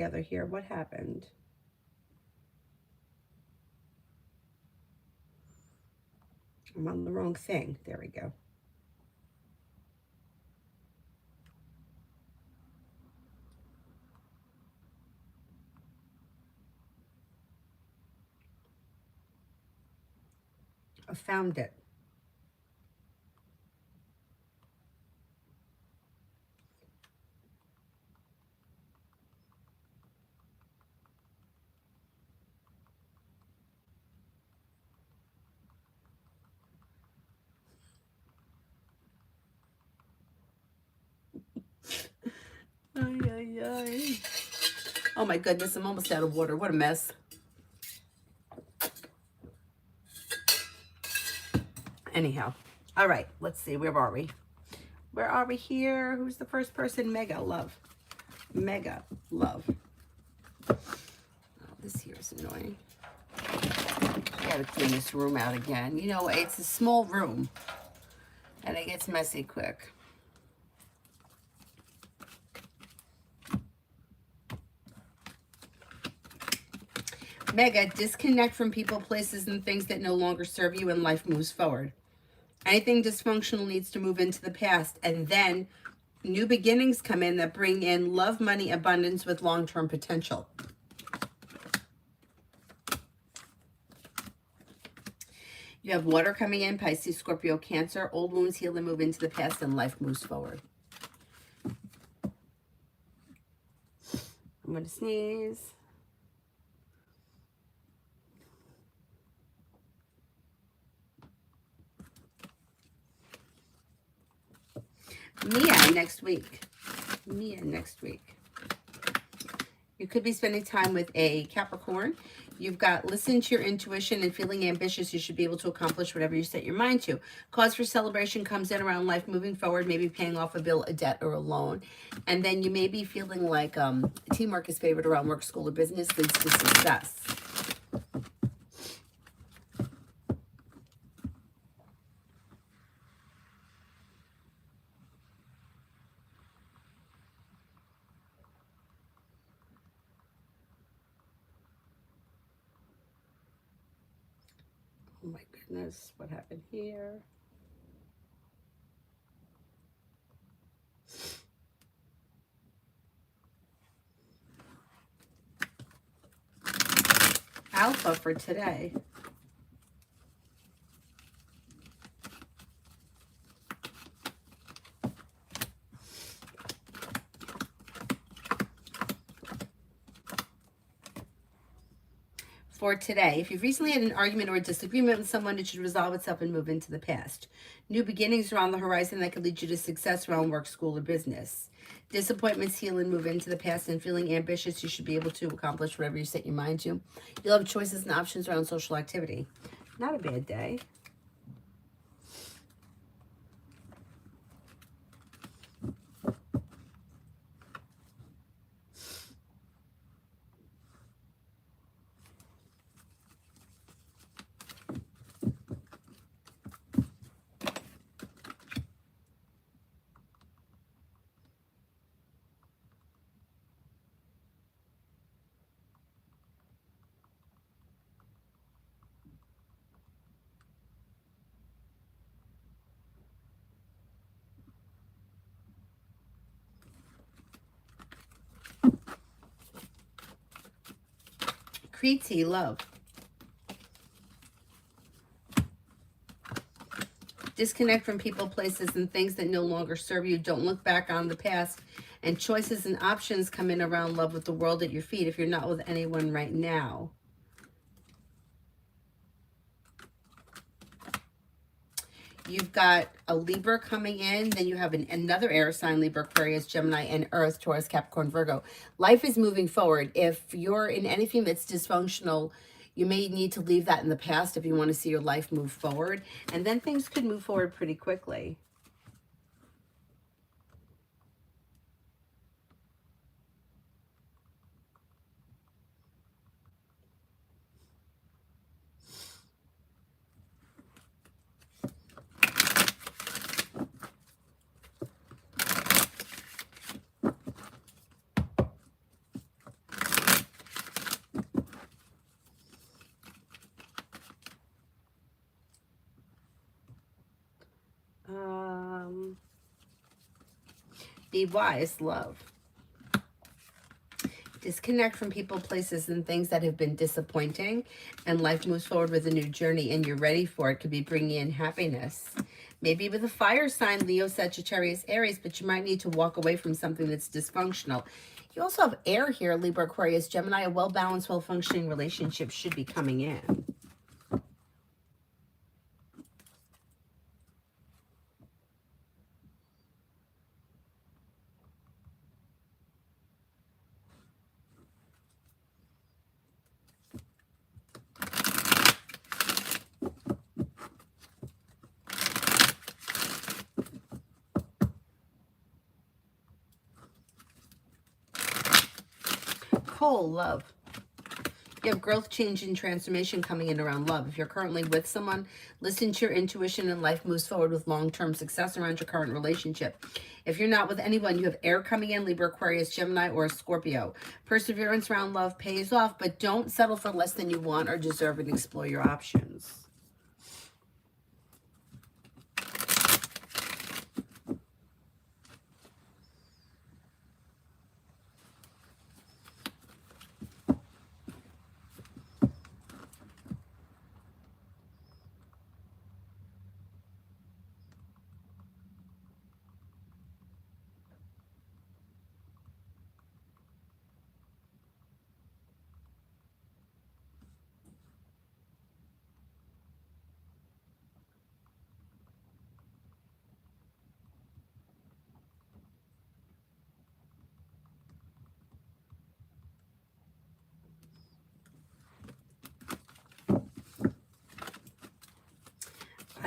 together here. What happened? I'm on the wrong thing. There we go. I found it. Ay, ay, ay. Oh my goodness, I'm almost out of water. What a mess. Anyhow. All right, let's see. Where are we? Where are we here? Who's the first person? Mega Love. Mega Love. Oh, this here is annoying. I gotta clean this room out again. You know, it's a small room. And it gets messy quick. Mega, disconnect from people, places, and things that no longer serve you and life moves forward. Anything dysfunctional needs to move into the past, and then new beginnings come in that bring in love, money, abundance with long-term potential. You have water coming in, Pisces, Scorpio, Cancer. Old wounds heal and move into the past, and life moves forward. I'm going to sneeze. Mia next week. Mia next week. You could be spending time with a Capricorn. You've got listen to your intuition and feeling ambitious. You should be able to accomplish whatever you set your mind to. Cause for celebration comes in around life moving forward, maybe paying off a bill, a debt, or a loan. And then you may be feeling like teamwork is favored around work, school, or business, leads to success. Oh my goodness, what happened here? Alpha for today. For today, if you've recently had an argument or a disagreement with someone, it should resolve itself and move into the past. New beginnings are on the horizon that could lead you to success around work, school, or business. Disappointments heal and move into the past, and feeling ambitious, you should be able to accomplish whatever you set your mind to. You'll have choices and options around social activity. Not a bad day. Kriti, love. Disconnect from people, places, and things that no longer serve you. Don't look back on the past. And choices and options come in around love with the world at your feet if you're not with anyone right now. You've got a Libra coming in. Then you have another air sign, Libra, Aquarius, Gemini, and Earth, Taurus, Capricorn, Virgo. Life is moving forward. If you're in anything that's dysfunctional, you may need to leave that in the past if you want to see your life move forward. And then things could move forward pretty quickly. Be wise, love. Disconnect from people, places, and things that have been disappointing, and life moves forward with a new journey, and you're ready for it. Could be bringing in happiness. Maybe with a fire sign, Leo, Sagittarius, Aries, but you might need to walk away from something that's dysfunctional. You also have air here, Libra, Aquarius, Gemini. A well-balanced, well-functioning relationship should be coming in. Whole love. You have growth, change, and transformation coming in around love. If you're currently with someone, listen to your intuition and life moves forward with long-term success around your current relationship. If you're not with anyone, you have air coming in, Libra, Aquarius, Gemini, or Scorpio. Perseverance around love pays off, but don't settle for less than you want or deserve and explore your options.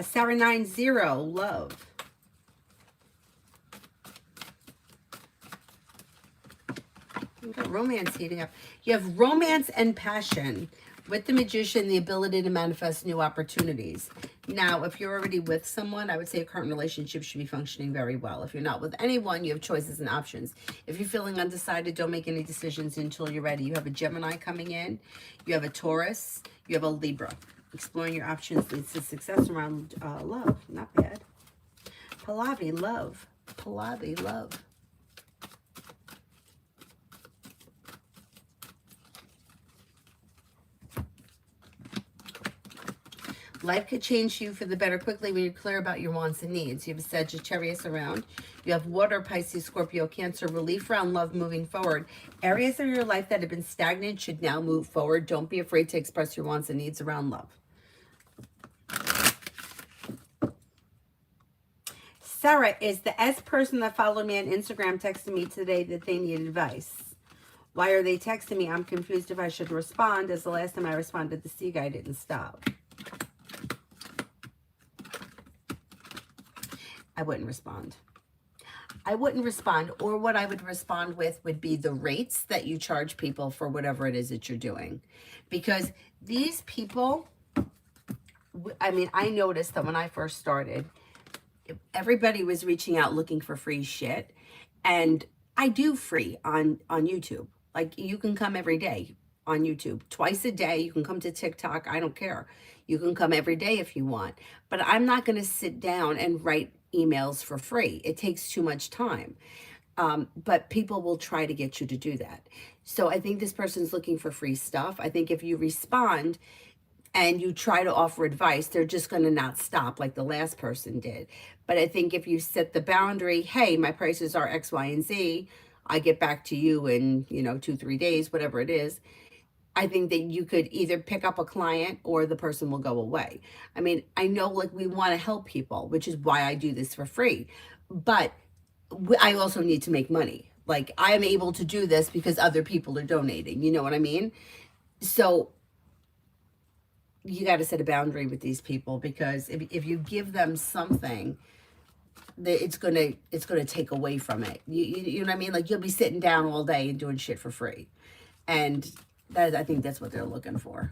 Sarah 90, love. You've got romance heating up. You have romance and passion. With the Magician, the ability to manifest new opportunities. Now, if you're already with someone, I would say a current relationship should be functioning very well. If you're not with anyone, you have choices and options. If you're feeling undecided, don't make any decisions until you're ready. You have a Gemini coming in. You have a Taurus. You have a Libra. Exploring your options leads to success around love. Not bad. Pallavi, love. Pallavi, love. Life could change you for the better quickly when you're clear about your wants and needs. You have a Sagittarius around. You have water, Pisces, Scorpio, Cancer. Relief around love moving forward. Areas of your life that have been stagnant should now move forward. Don't be afraid to express your wants and needs around love. Sarah, is the S person that followed me on Instagram texting me today that they need advice? Why are they texting me? I'm confused if I should respond, as the last time I responded, the C guy didn't stop. I wouldn't respond. I wouldn't respond, or what I would respond with would be the rates that you charge people for whatever it is that you're doing. Because these people, I mean, I noticed that when I first started, everybody was reaching out looking for free shit. And I do free on YouTube. Like, you can come every day on YouTube. Twice a day, you can come to TikTok. I don't care. You can come every day if you want. But I'm not going to sit down and write emails for free. It takes too much time. But people will try to get you to do that. So I think this person's looking for free stuff. I think if you respond and you try to offer advice, they're just going to not stop like the last person did. But I think if you set the boundary, hey, my prices are X, Y, and Z, I get back to you in, 2-3 days, whatever it is. I think that you could either pick up a client or the person will go away. I mean, I know, like, we want to help people, which is why I do this for free. But I also need to make money. Like, I am able to do this because other people are donating. You know what I mean? So you got to set a boundary with these people, because if you give them something, it's gonna take away from it. You know what I mean? Like, you'll be sitting down all day and doing shit for free, and I think that's what they're looking for.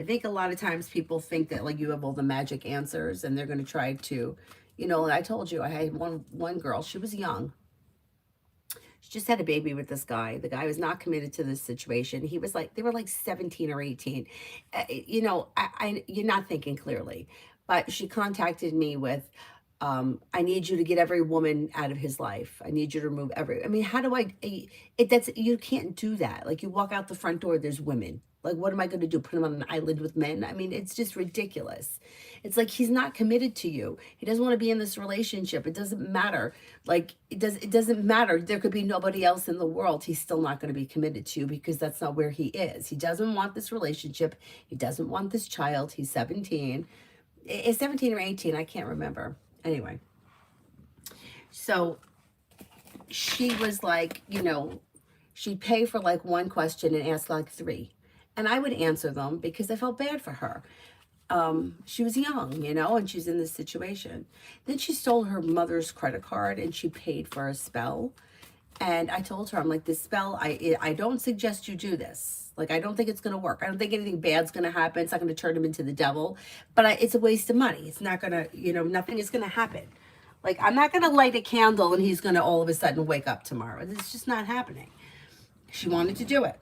I think a lot of times people think that, like, you have all the magic answers, and they're gonna try to, I told you I had one girl. She was young. She just had a baby with this guy. The guy was not committed to this situation. He was like, they were like 17 or 18. You're not thinking clearly. But she contacted me with I need you to get every woman out of his life. I need you to remove every. I mean, how do that's, you can't do that. Like, you walk out the front door, there's women. Like, what am I going to do? Put him on an island with men? I mean, it's just ridiculous. It's like he's not committed to you. He doesn't want to be in this relationship. It doesn't matter. Like, it doesn't matter. There could be nobody else in the world. He's still not going to be committed to you because that's not where he is. He doesn't want this relationship. He doesn't want this child. He's 17. It's 17 or 18. I can't remember. Anyway, so she was like, she'd pay for like one question and ask like three. And I would answer them because I felt bad for her. She was young, and she's in this situation. Then she stole her mother's credit card and she paid for a spell. And I told her, I'm like, this spell, I don't suggest you do this. Like, I don't think it's going to work. I don't think anything bad's going to happen. It's not going to turn him into the devil. But it's a waste of money. It's not going to, nothing is going to happen. Like, I'm not going to light a candle and he's going to all of a sudden wake up tomorrow. It's just not happening. She wanted to do it.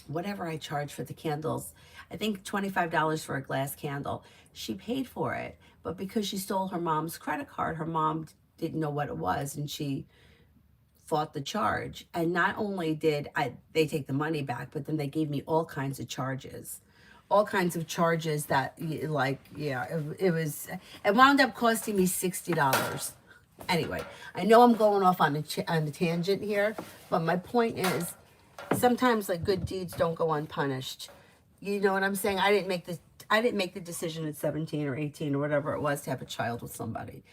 Whatever I charged for the candles, I think $25 for a glass candle. She paid for it. But because she stole her mom's credit card, her mom didn't know what it was. And she fought the charge. And not only did they take the money back, but then they gave me all kinds of charges. All kinds of charges that, like, yeah, it wound up costing me $60. Anyway, I know I'm going off on a tangent here, but my point is, sometimes like good deeds don't go unpunished. You know what I'm saying? I didn't make the decision at 17 or 18 or whatever it was to have a child with somebody.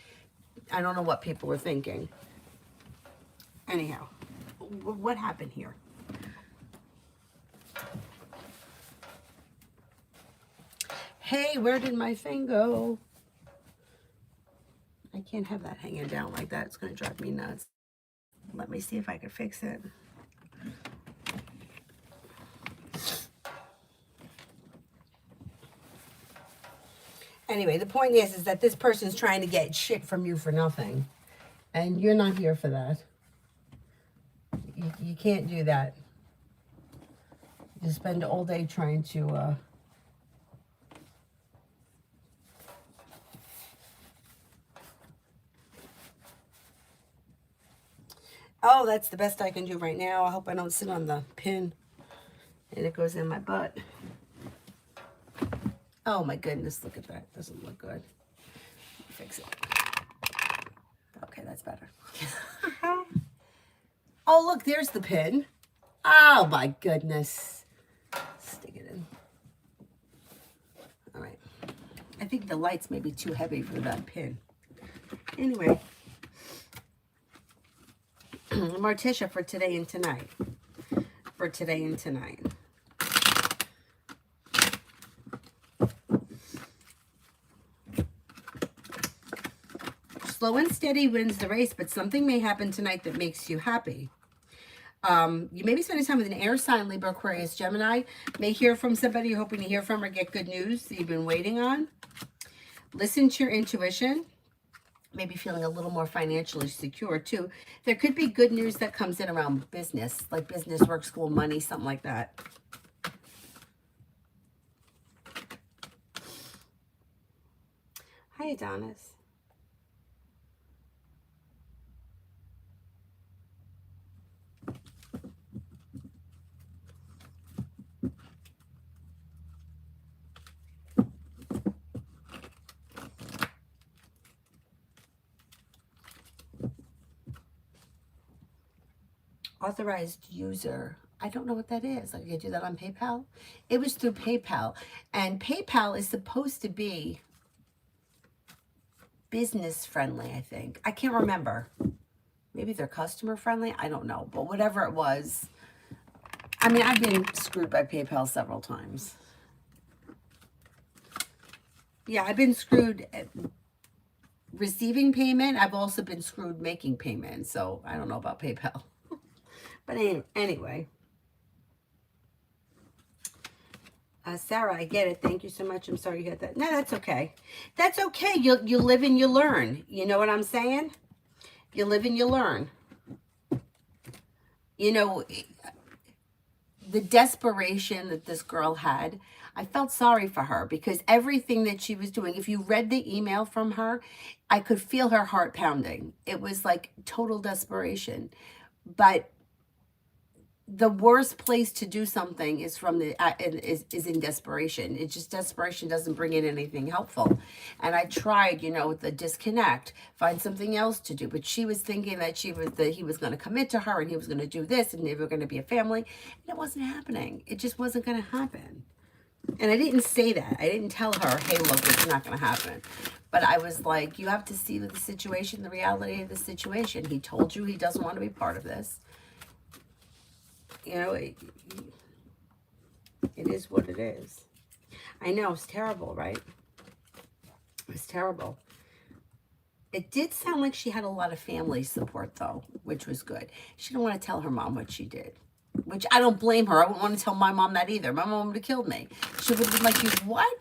I don't know what people were thinking. Anyhow, what happened here? Hey, where did my thing go? I can't have that hanging down like that. It's going to drive me nuts. Let me see if I can fix it. Anyway, the point is that this person's trying to get shit from you for nothing. And you're not here for that. You can't do that. You spend all day trying to... Oh, that's the best I can do right now. I hope I don't sit on the pin and it goes in my butt. Oh my goodness, look at that. Doesn't look good. Fix it. Okay, that's better. Oh, look, there's the pin. Oh my goodness. Stick it in. All right. I think the lights may be too heavy for that pin. Anyway. Morticia for today and tonight. For today and tonight. Slow and steady wins the race, but something may happen tonight that makes you happy. You may be spending time with an air sign, Libra, Aquarius, Gemini. May hear from somebody you're hoping to hear from or get good news that you've been waiting on. Listen to your intuition. Maybe feeling a little more financially secure too. There could be good news that comes in around business, like business, work, school, money, something like that. Hi, Adonis. Authorized user. I don't know what that is. Like, you do that on PayPal? It was through PayPal. And PayPal is supposed to be business friendly, I think. I can't remember. Maybe they're customer friendly. I don't know. But whatever it was. I mean, I've been screwed by PayPal several times. Yeah, I've been screwed at receiving payment. I've also been screwed making payment. So I don't know about PayPal. But anyway. Sarah, I get it. Thank you so much. I'm sorry you got that. No, that's okay. That's okay. You live and you learn. You know what I'm saying? You live and you learn. You know, the desperation that this girl had, I felt sorry for her because everything that she was doing, if you read the email from her, I could feel her heart pounding. It was like total desperation. But the worst place to do something is from the is in desperation. It just, desperation doesn't bring in anything helpful. And I tried, you know, with the disconnect, find something else to do. But she was thinking that he was going to commit to her and he was going to do this and they were going to be a family, and it wasn't happening. It just wasn't going to happen. And I didn't say that. I didn't tell her, hey, look, it's not going to happen. But I was like, you have to see the situation, the reality of the situation. He told you he doesn't want to be part of this. You know, it is what it is. I know, it's terrible, right? It's terrible. It did sound like she had a lot of family support, though, which was good. She didn't want to tell her mom what she did, which I don't blame her. I wouldn't want to tell my mom that either. My mom would have killed me. She would have been like, you what?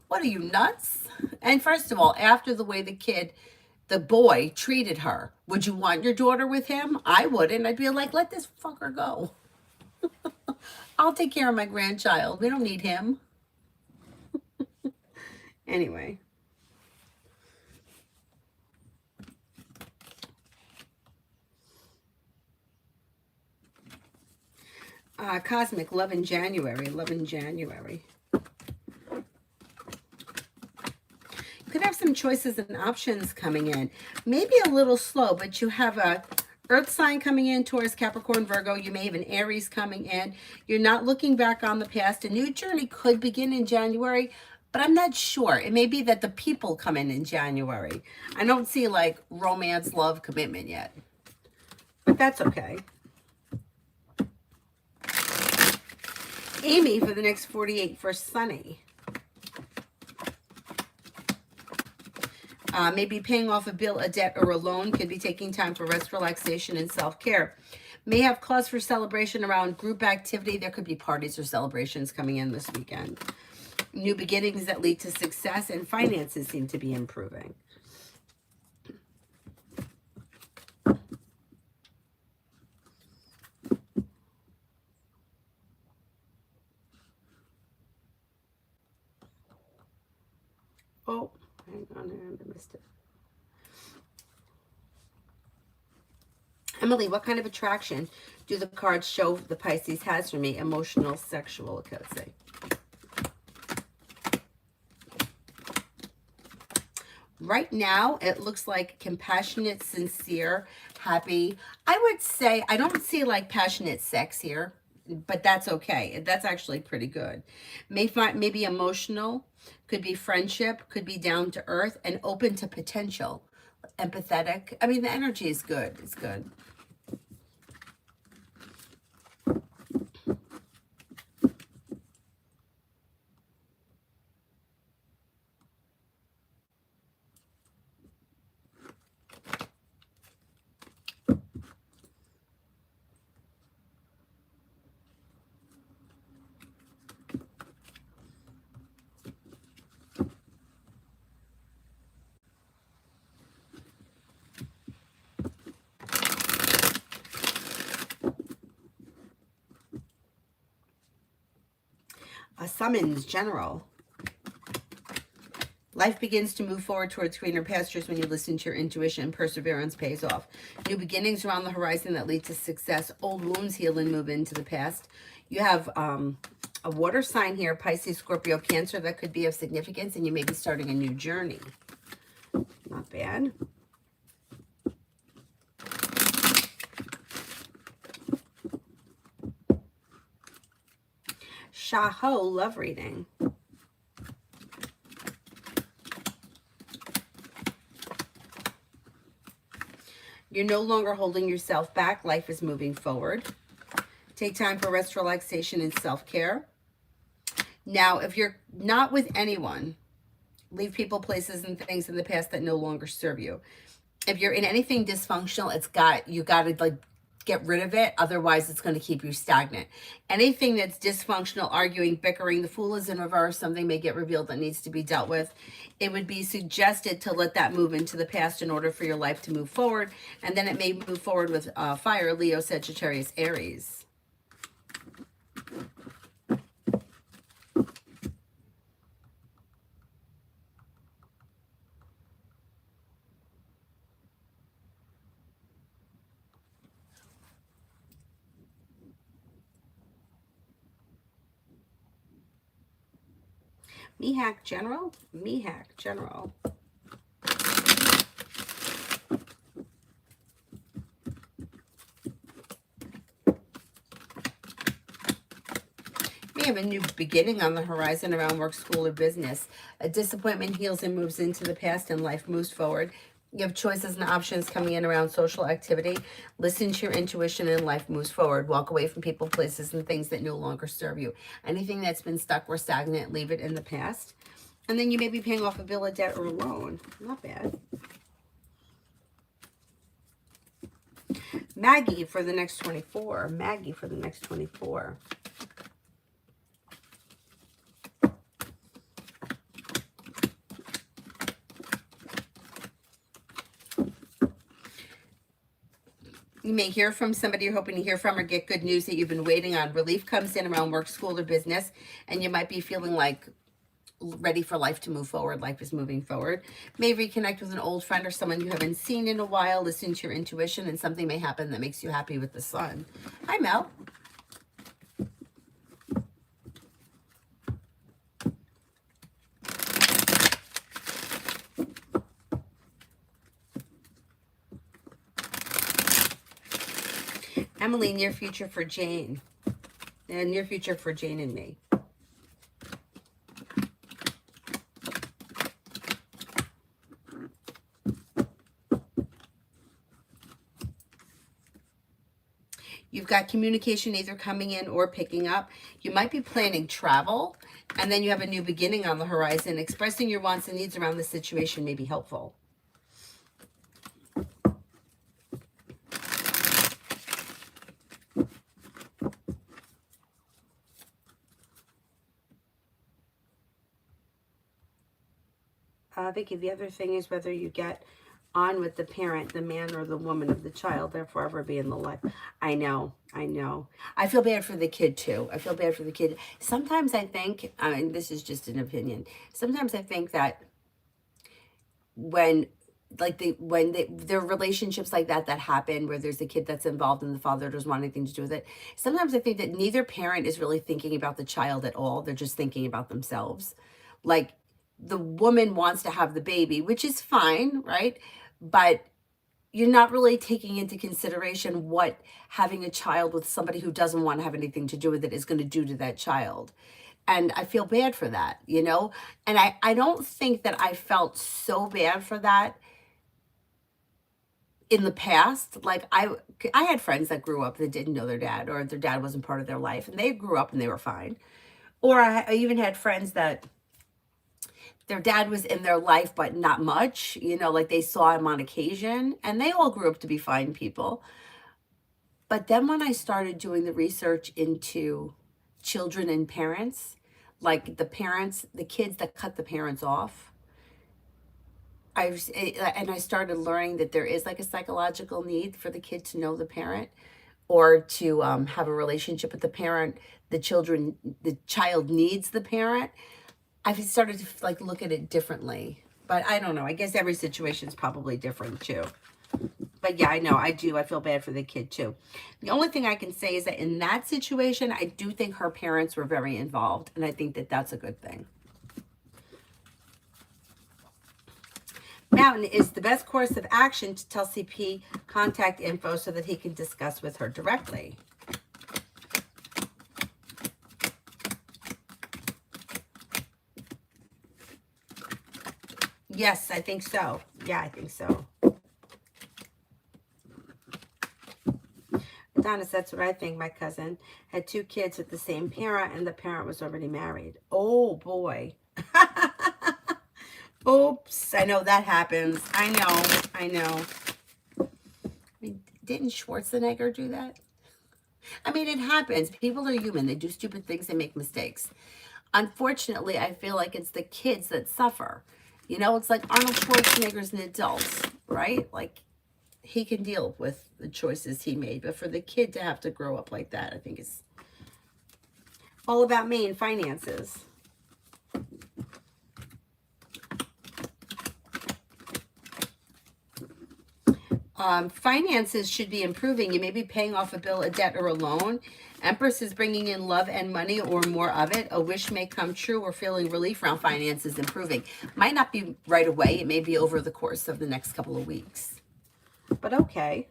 What are you, nuts? And first of all, after the way the boy treated her, would you want your daughter with him? I wouldn't. I'd be like, let this fucker go. I'll take care of my grandchild. We don't need him. Anyway. Cosmic, love in January. Love in January. Could have some choices and options coming in. Maybe a little slow, but you have a Earth sign coming in, Taurus, Capricorn, Virgo. You may have an Aries coming in. You're not looking back on the past. A new journey could begin in January, but I'm not sure. It may be that the people come in January. I don't see like romance, love, commitment yet, but that's okay. Amy for the next 48 for Sunny. Maybe paying off a bill, a debt, or a loan. Could be taking time for rest, relaxation, and self-care. May have cause for celebration around group activity. There could be parties or celebrations coming in this weekend. New beginnings that lead to success, and finances seem to be improving. Oh, hang on, I missed it. Emily, what kind of attraction do the cards show the Pisces has for me? Emotional, sexual, okay, let's see. Right now, it looks like compassionate, sincere, happy. I would say, I don't see like passionate sex here, but that's okay. That's actually pretty good. Maybe emotional, could be friendship, could be down to earth, and open to potential. Empathetic. I mean, the energy is good. It's good. A summons, general. Life begins to move forward towards greener pastures when you listen to your intuition. Perseverance pays off. New beginnings are on the horizon that lead to success. Old wounds heal and move into the past. You have a water sign here, Pisces, Scorpio, Cancer, that could be of significance, and you may be starting a new journey. Not bad. Shaho, love reading. You're no longer holding yourself back. Life is moving forward. Take time for rest, relaxation, and self-care. Now, if you're not with anyone, leave people, places, and things in the past that no longer serve you. If you're in anything dysfunctional, you got to like get rid of it. Otherwise, it's going to keep you stagnant. Anything that's dysfunctional, arguing, bickering, the Fool is in reverse, something may get revealed that needs to be dealt with. It would be suggested to let that move into the past in order for your life to move forward. And then it may move forward with fire, Leo, Sagittarius, Aries. Mihak General. Mihak General. We have a new beginning on the horizon around work, school, or business. A disappointment heals and moves into the past, and life moves forward. You have choices and options coming in around social activity. Listen to your intuition, and life moves forward. Walk away from people, places, and things that no longer serve you. Anything that's been stuck or stagnant, leave it in the past. And then you may be paying off a bill of debt or a loan. Not bad. Maggie for the next 24. Maggie for the next 24. You may hear from somebody you're hoping to hear from or get good news that you've been waiting on. Relief comes in around work, school, or business, and you might be feeling like ready for life to move forward. Life is moving forward. May reconnect with an old friend or someone you haven't seen in a while. Listen to your intuition, and something may happen that makes you happy with the sun. Hi, Mel. Emily, near future for Jane. Near future for Jane and me. You've got communication either coming in or picking up. You might be planning travel, and then you have a new beginning on the horizon. Expressing your wants and needs around the situation may be helpful. Vicky, the other thing is whether you get on with the parent, the man or the woman of the child, they'll forever be in the life. I know. I feel bad for the kid too. I feel bad for the kid. Sometimes I think, this is just an opinion. Sometimes I think that when there are relationships like that happen where there's a kid that's involved and the father doesn't want anything to do with it. Sometimes I think that neither parent is really thinking about the child at all. They're just thinking about themselves. Like, the woman wants to have the baby, which is fine, right? But you're not really taking into consideration what having a child with somebody who doesn't want to have anything to do with it is going to do to that child. And I feel bad for that, you know? And I don't think that I felt so bad for that in the past. Like, I had friends that grew up that didn't know their dad, or their dad wasn't part of their life, and they grew up and they were fine. Or I even had friends that their dad was in their life, but not much, you know, like they saw him on occasion, and they all grew up to be fine people. But then when I started doing the research into children and parents, like the kids that cut the parents off, I started learning that there is like a psychological need for the kid to know the parent, or to have a relationship with the parent. The child needs the parent. I've started to like look at it differently, but I don't know. I guess every situation is probably different too. But yeah, I know, I do. I feel bad for the kid too. The only thing I can say is that in that situation, I do think her parents were very involved, and I think that that's a good thing. Mountain, is the best course of action to tell CP contact info so that he can discuss with her directly. Yes, I think so. Yeah, I think so. Adonis, that's what I think. My cousin had 2 kids with the same parent, and the parent was already married. Oh, boy. Oops. I know that happens. I know. I mean, didn't Schwarzenegger do that? I mean, it happens. People are human. They do stupid things. They make mistakes. Unfortunately, I feel like it's the kids that suffer. You know, it's like Arnold Schwarzenegger's an adult, right? Like, he can deal with the choices he made. But for the kid to have to grow up like that, I think is all about me and finances. Finances should be improving. You may be paying off a bill, a debt, or a loan. Empress is bringing in love and money or more of it. A wish may come true or feeling relief around finances improving. Might not be right away. It may be over the course of the next couple of weeks. But okay.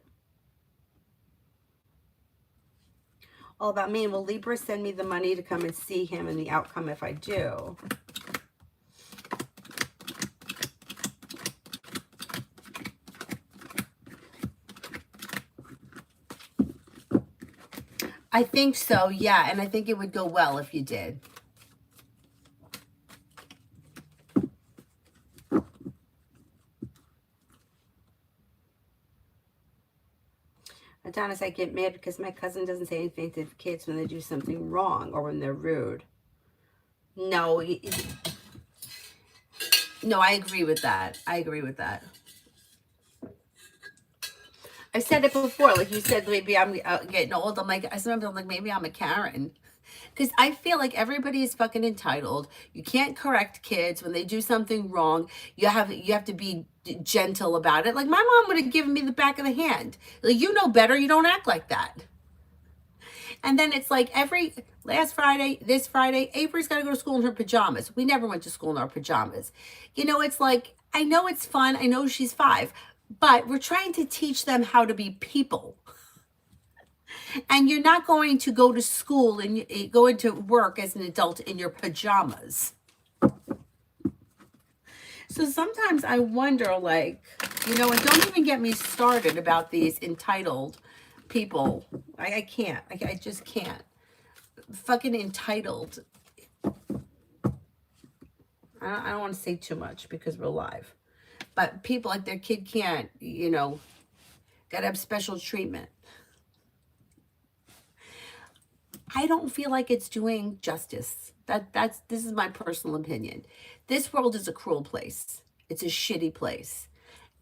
All about me. And will Libra send me the money to come and see him and the outcome if I do? I think so, yeah. And I think it would go well if you did. Adonis, I get mad because my cousin doesn't say anything to kids when they do something wrong or when they're rude. No, no, I agree with that. I agree with that. I said it before, like you said, maybe I'm getting old. I'm like, sometimes I'm like, maybe I'm a Karen. Because I feel like everybody is fucking entitled. You can't correct kids when they do something wrong. You have to be gentle about it. Like my mom would have given me the back of the hand. Like, you know better. You don't act like that. And then it's like last Friday, this Friday, Avery's got to go to school in her pajamas. We never went to school in our pajamas. You know, it's like, I know it's fun. I know she's 5, but we're trying to teach them how to be people. And you're not going to go to school and go into work as an adult in your pajamas. So sometimes I wonder, like, you know, and don't even get me started about these entitled people. I can't. I just can't. Fucking entitled. I don't want to say too much because we're live. But people like their kid can't, you know, gotta have special treatment. I don't feel like it's doing justice. This is my personal opinion. This world is a cruel place. It's a shitty place.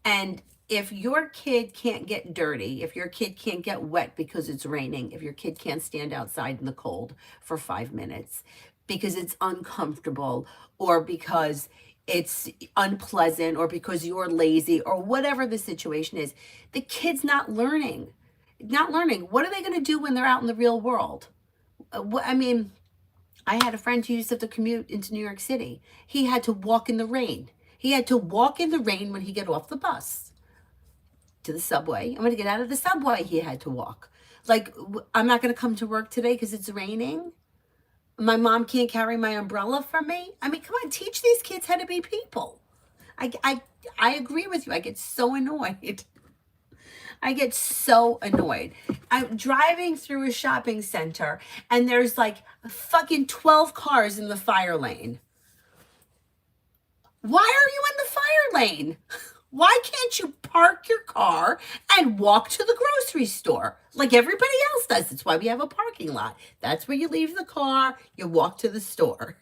And if your kid can't get dirty, if your kid can't get wet because it's raining, if your kid can't stand outside in the cold for 5 minutes because it's uncomfortable or because it's unpleasant or because you're lazy or whatever the situation is, the kid's not learning. Not learning. What are they going to do when they're out in the real world? I mean, I had a friend who used to have to commute into New York City. He had to walk in the rain. He had to walk in the rain when he got off the bus to the subway. And when he get out of the subway, he had to walk. Like, I'm not going to come to work today because it's raining. My mom can't carry my umbrella for me. I mean, come on, teach these kids how to be people. I agree with you. I get so annoyed. I get so annoyed. I'm driving through a shopping center and there's like fucking 12 cars in the fire lane. Why are you in the fire lane? Why can't you park your car and walk to the grocery store like everybody else does? That's why we have a parking lot. That's where you leave the car, you walk to the store.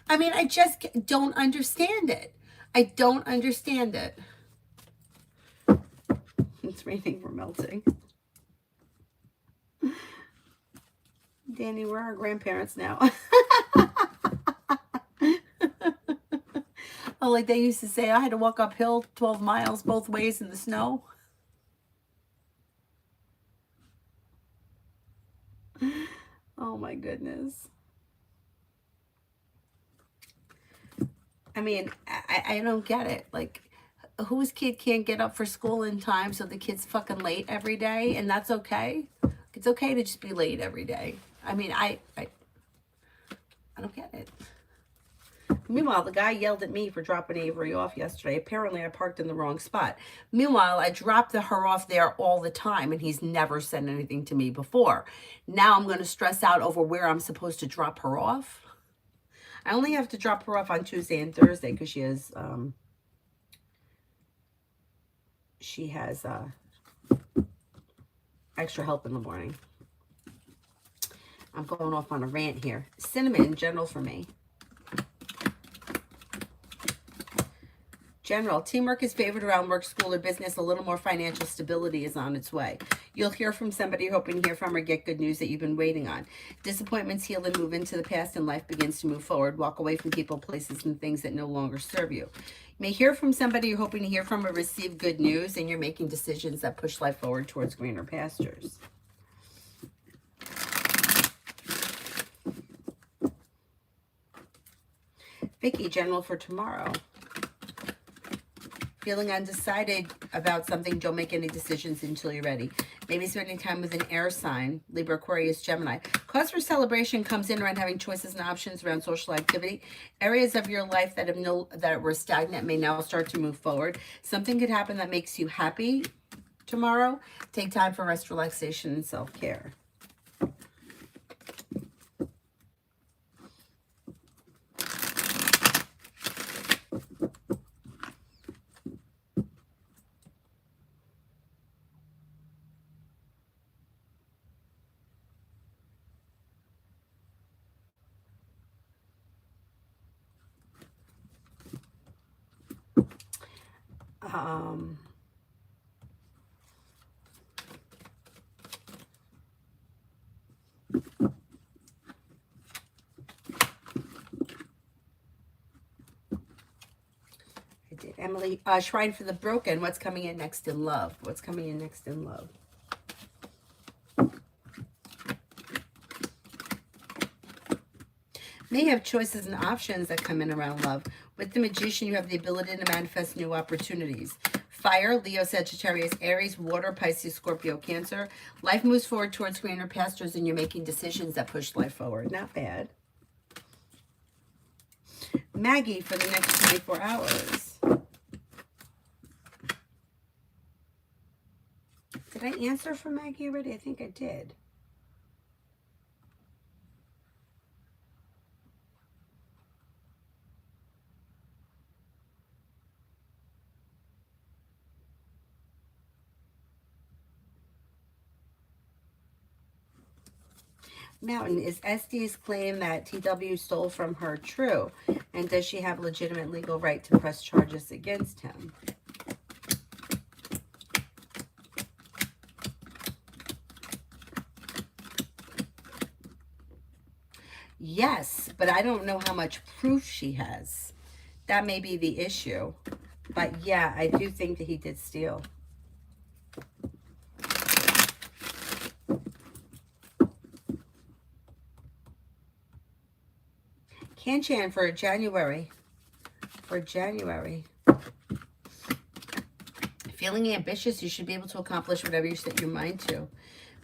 I mean, I just don't understand it. I don't understand it. It's raining, we're melting. Danny, we're our grandparents now. Oh, like they used to say, I had to walk uphill 12 miles both ways in the snow. Oh my goodness. I mean, I don't get it. Like, whose kid can't get up for school in time so the kid's fucking late every day, and that's okay? It's okay to just be late every day. I mean, I don't get it. Meanwhile, the guy yelled at me for dropping Avery off yesterday. Apparently, I parked in the wrong spot. Meanwhile, I dropped her off there all the time, and he's never said anything to me before. Now I'm going to stress out over where I'm supposed to drop her off. I only have to drop her off on Tuesday and Thursday because she has extra help in the morning. I'm going off on a rant here. Cinnamon, general for me. General, teamwork is favored around work, school, or business. A little more financial stability is on its way. You'll hear from somebody you're hoping to hear from or get good news that you've been waiting on. Disappointments heal and move into the past and life begins to move forward. Walk away from people, places, and things that no longer serve you. You may hear from somebody you're hoping to hear from or receive good news, and you're making decisions that push life forward towards greener pastures. Vicky, general for tomorrow. Feeling undecided about something, don't make any decisions until you're ready. Maybe spending time with an air sign, Libra, Aquarius, Gemini. Cause for celebration comes in around having choices and options around social activity. Areas of your life that were stagnant may now start to move forward. Something could happen that makes you happy tomorrow. Take time for rest, relaxation, and self-care. I did. Emily, Shrine for the Broken. What's coming in next in love? What's coming in next in love? May have choices and options that come in around love. With the Magician, you have the ability to manifest new opportunities. Fire, Leo, Sagittarius, Aries, Water, Pisces, Scorpio, Cancer. Life moves forward towards greener pastures and you're making decisions that push life forward. Not bad. Maggie for the next 24 hours. Did I answer for Maggie already? I think I did. Mountain, is Estes' claim that TW stole from her true? And does she have legitimate legal right to press charges against him? Yes, but I don't know how much proof she has. That may be the issue. But yeah, I do think that he did steal. Kanchan for January. For January. Feeling ambitious, you should be able to accomplish whatever you set your mind to.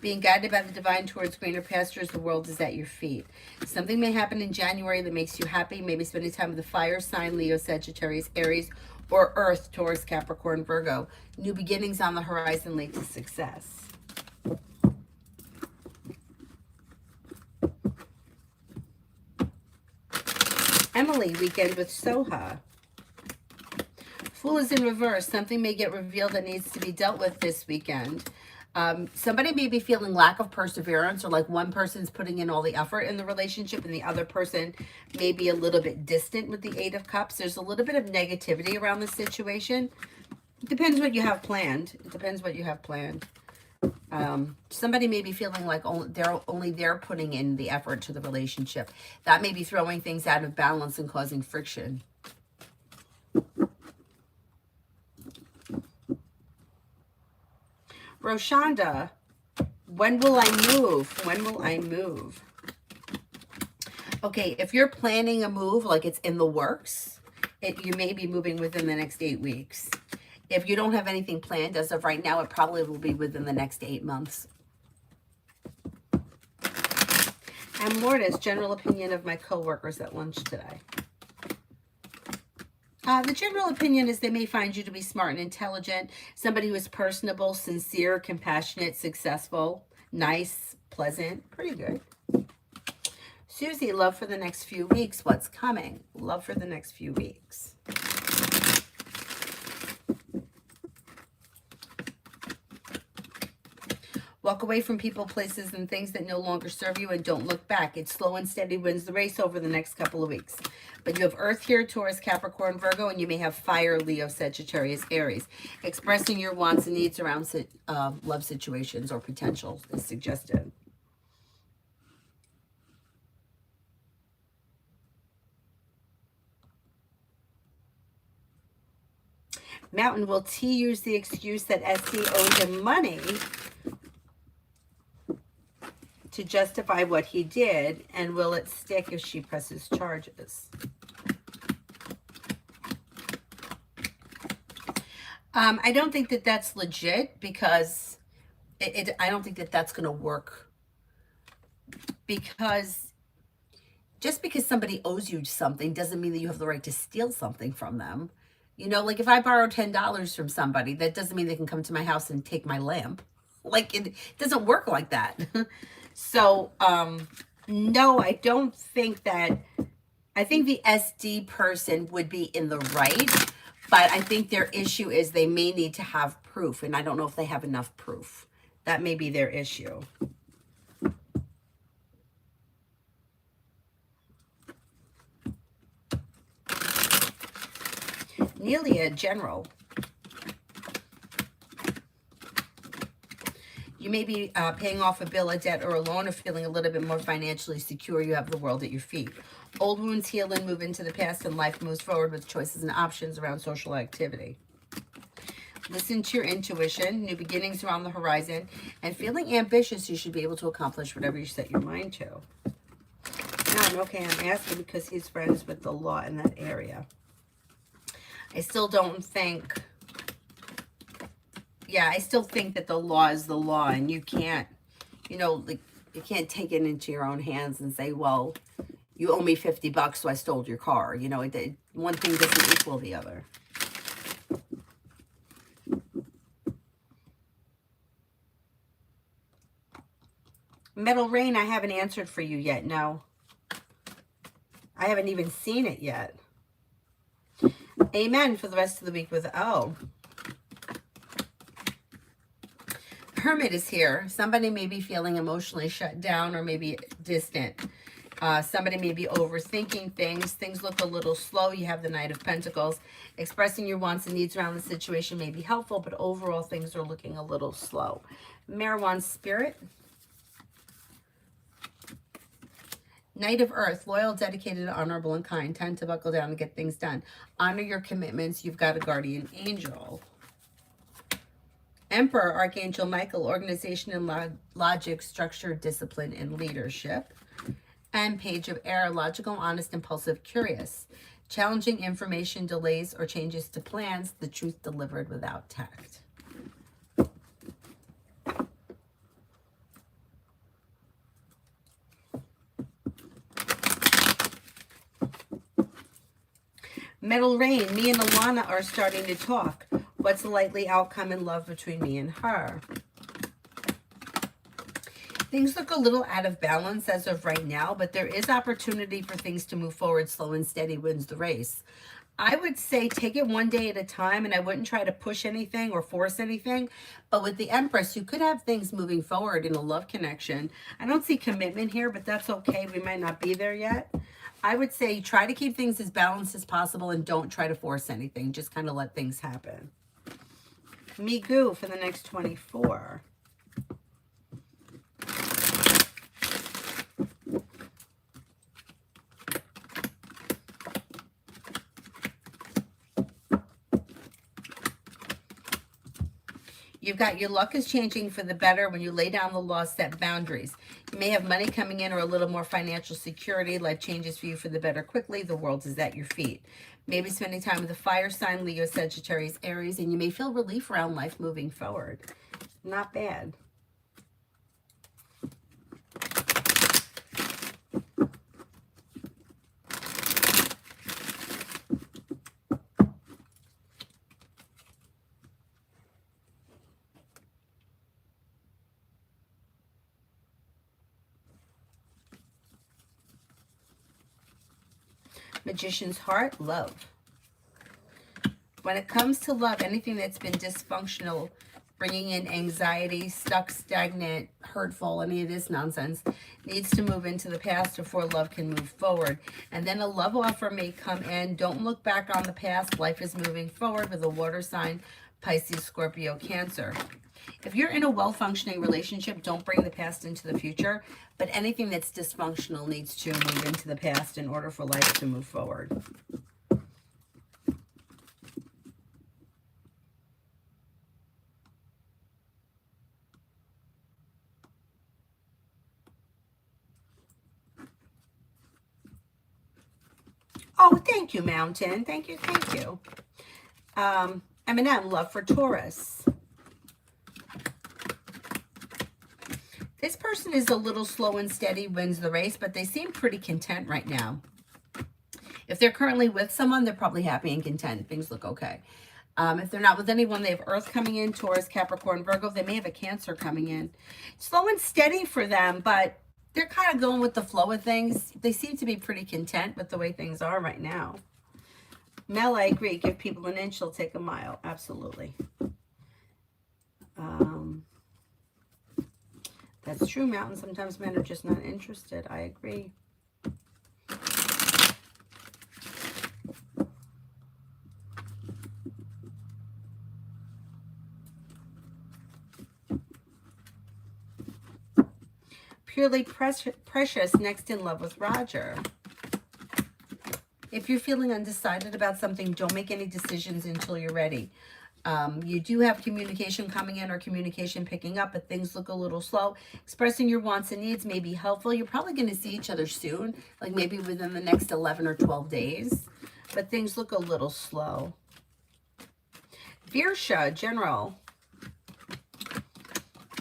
Being guided by the divine towards greener pastures, the world is at your feet. Something may happen in January that makes you happy. Maybe spending time with the fire sign, Leo, Sagittarius, Aries, or Earth, Taurus, Capricorn, Virgo. New beginnings on the horizon lead to success. Emily, weekend with Soha. Fool is in reverse. Something may get revealed that needs to be dealt with this weekend. Somebody may be feeling lack of perseverance, or like one person's putting in all the effort in the relationship and the other person may be a little bit distant with the Eight of Cups. There's a little bit of negativity around the situation. It depends what you have planned. It depends what you have planned. Somebody may be feeling like only they're putting in the effort to the relationship. That may be throwing things out of balance and causing friction. Roshanda, when will I move? When will I move? Okay, if you're planning a move, like it's in the works, you may be moving within the next 8 weeks. If you don't have anything planned as of right now, it probably will be within the next 8 months. And Mortis, general opinion of my coworkers at lunch today. The general opinion is they may find you to be smart and intelligent, somebody who is personable, sincere, compassionate, successful, nice, pleasant, pretty good. Susie, love for the next few weeks. What's coming? Love for the next few weeks. Walk away from people, places, and things that no longer serve you, and don't look back. It's slow and steady wins the race over the next couple of weeks. But you have Earth here, Taurus, Capricorn, Virgo, and you may have Fire, Leo, Sagittarius, Aries. Expressing your wants and needs around love situations or potential is suggested. Mountain, will T use the excuse that SD owes him money to justify what he did, and will it stick if she presses charges? I don't think that that's legit, because I don't think that that's going to work, because just because somebody owes you something doesn't mean that you have the right to steal something from them. You know, like if I borrow $10 from somebody, that doesn't mean they can come to my house and take my lamp. Like, it doesn't work like that. So, no, I don't think that. I think the SD person would be in the right, but I think their issue is they may need to have proof, and I don't know if they have enough proof. That may be their issue. Nelia, General. You may be paying off a bill, a debt, or a loan, or feeling a little bit more financially secure. You have the world at your feet. Old wounds heal and move into the past, and life moves forward with choices and options around social activity. Listen to your intuition. New beginnings around the horizon. And feeling ambitious, you should be able to accomplish whatever you set your mind to. Okay, I'm asking because he's friends with the law in that area. I still don't think, I still think that the law is the law, and you can't, like, you can't take it into your own hands and say, well, you owe me $50, so I stole your car. One thing doesn't equal the other. Metal Rain, I haven't answered for you yet. No. I haven't even seen it yet. Amen for the rest of the week with Hermit is here. Somebody may be feeling emotionally shut down or maybe distant. Somebody may be overthinking things. Things look a little slow. You have the Knight of Pentacles. Expressing your wants and needs around the situation may be helpful, but overall things are looking a little slow. Marawan Spirit. Knight of Earth, loyal, dedicated, honorable, and kind. Time to buckle down and get things done. Honor your commitments. You've got a guardian angel. Emperor, Archangel Michael, organization and logic, structure, discipline, and leadership. And Page of Air, logical, honest, impulsive, curious. Challenging information, delays, or changes to plans. The truth delivered without tact. Metal Rain, me and Alana are starting to talk. What's the likely outcome in love between me and her? Things look a little out of balance as of right now, but there is opportunity for things to move forward. Slow and steady wins the race. I would say take it one day at a time, and I wouldn't try to push anything or force anything. But with the Empress, you could have things moving forward in a love connection. I don't see commitment here, but that's okay. We might not be there yet. I would say try to keep things as balanced as possible and don't try to force anything. Just kind of let things happen. Migu for the next 24. You've got your luck is changing for the better when you lay down the law, set boundaries. You may have money coming in or a little more financial security. Life changes for you for the better quickly. The world is at your feet. Maybe spending time with a fire sign, Leo, Sagittarius, Aries, and you may feel relief around life moving forward. Not bad. Magician's heart, love. When it comes to love, anything that's been dysfunctional bringing in anxiety, stuck, stagnant, hurtful, any of this nonsense, needs to move into the past before love can move forward. And then a love offer may come in. Don't look back on the past. Life is moving forward with a water sign, Pisces, Scorpio, Cancer. If you're in a well-functioning relationship, don't bring the past into the future, but anything that's dysfunctional needs to move into the past in order for life to move forward. Oh, thank you, Mountain. Thank you, thank you. Eminem, love for Taurus. This person is a little slow and steady, wins the race, but they seem pretty content right now. If they're currently with someone, they're probably happy and content. Things look okay. If they're not with anyone, they have Earth coming in, Taurus, Capricorn, Virgo. They may have a Cancer coming in. Slow and steady for them, but they're kind of going with the flow of things. They seem to be pretty content with the way things are right now. Mel, I agree. Give people an inch, they'll take a mile. Absolutely. That's true, Mountain. Sometimes men are just not interested. I agree. Purely Precious, next in love with Roger. If you're feeling undecided about something, don't make any decisions until you're ready. You do have communication coming in or communication picking up, but things look a little slow. Expressing your wants and needs may be helpful. You're probably going to see each other soon, like maybe within the next 11 or 12 days, but things look a little slow. Virsha, General.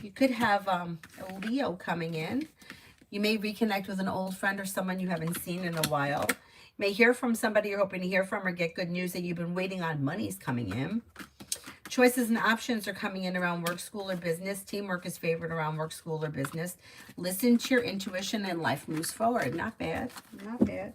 You could have a Leo coming in. You may reconnect with an old friend or someone you haven't seen in a while. You may hear from somebody you're hoping to hear from or get good news that you've been waiting on. Money's coming in. Choices and options are coming in around work, school, or business. Teamwork is favored around work, school, or business. Listen to your intuition and life moves forward. Not bad. Not bad.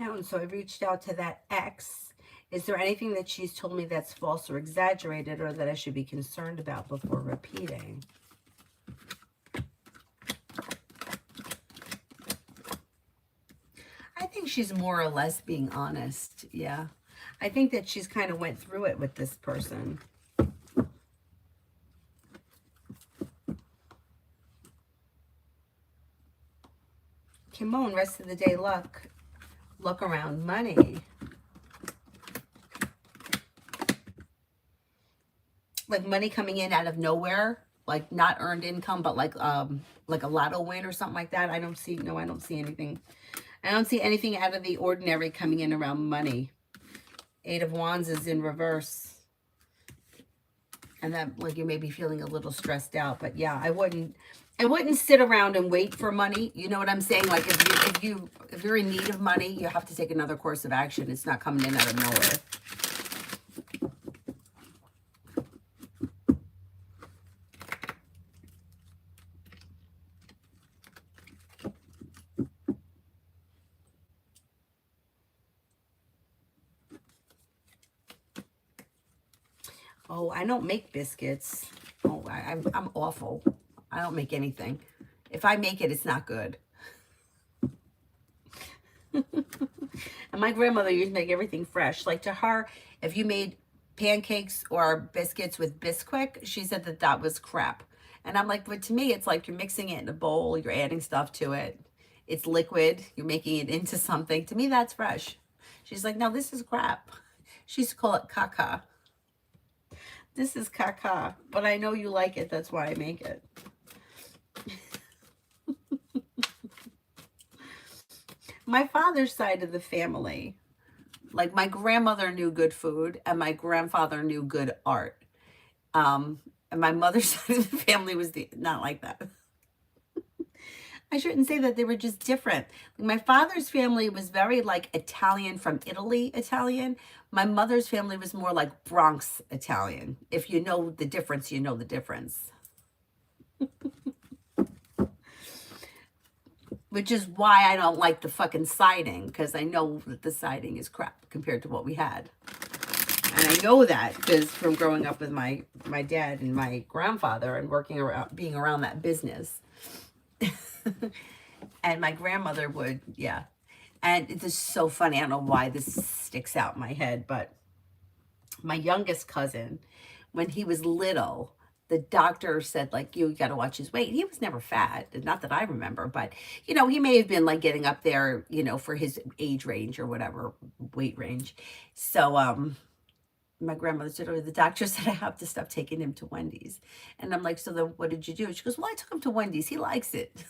Mountain, so I reached out to that ex. Is there anything that she's told me that's false or exaggerated or that I should be concerned about before repeating? I think she's more or less being honest. Yeah. I think that she's kind of went through it with this person. Kimon, rest of the day luck. Look around money. Like money coming in out of nowhere, like not earned income, but like a lotto win or something like that. I don't see anything. I don't see anything out of the ordinary coming in around money. Eight of Wands is in reverse. And that, like, you may be feeling a little stressed out, but yeah, I wouldn't sit around and wait for money. You know what I'm saying? Like if you're in need of money, you have to take another course of action. It's not coming in out of nowhere. Oh, I don't make biscuits. Oh, I'm awful. I don't make anything. If I make it, it's not good. And my grandmother used to make everything fresh. Like to her, if you made pancakes or biscuits with Bisquick, she said that that was crap. And I'm like, but to me, it's like you're mixing it in a bowl. You're adding stuff to it. It's liquid. You're making it into something. To me, that's fresh. She's like, no, this is crap. She used to call it caca. This is caca, but I know you like it. That's why I make it. My father's side of the family, like my grandmother knew good food and my grandfather knew good art. And my mother's side of the family was not like that. I shouldn't say that, they were just different. My father's family was very like Italian from Italy Italian. My mother's family was more like Bronx Italian. If you know the difference, you know the difference. Which is why I don't like the fucking siding, because I know that the siding is crap compared to what we had. And I know that because from growing up with my dad and my grandfather and working around, being around that business. And my grandmother would, yeah. And it's just so funny. I don't know why this sticks out in my head, but my youngest cousin, when he was little, the doctor said, like, you got to watch his weight. He was never fat, not that I remember, but, you know, he may have been like getting up there, you know, for his age range or whatever, weight range. So, my grandmother said, oh, the doctor said I have to stop taking him to Wendy's. And I'm like, so then what did you do? She goes, well, I took him to Wendy's. He likes it.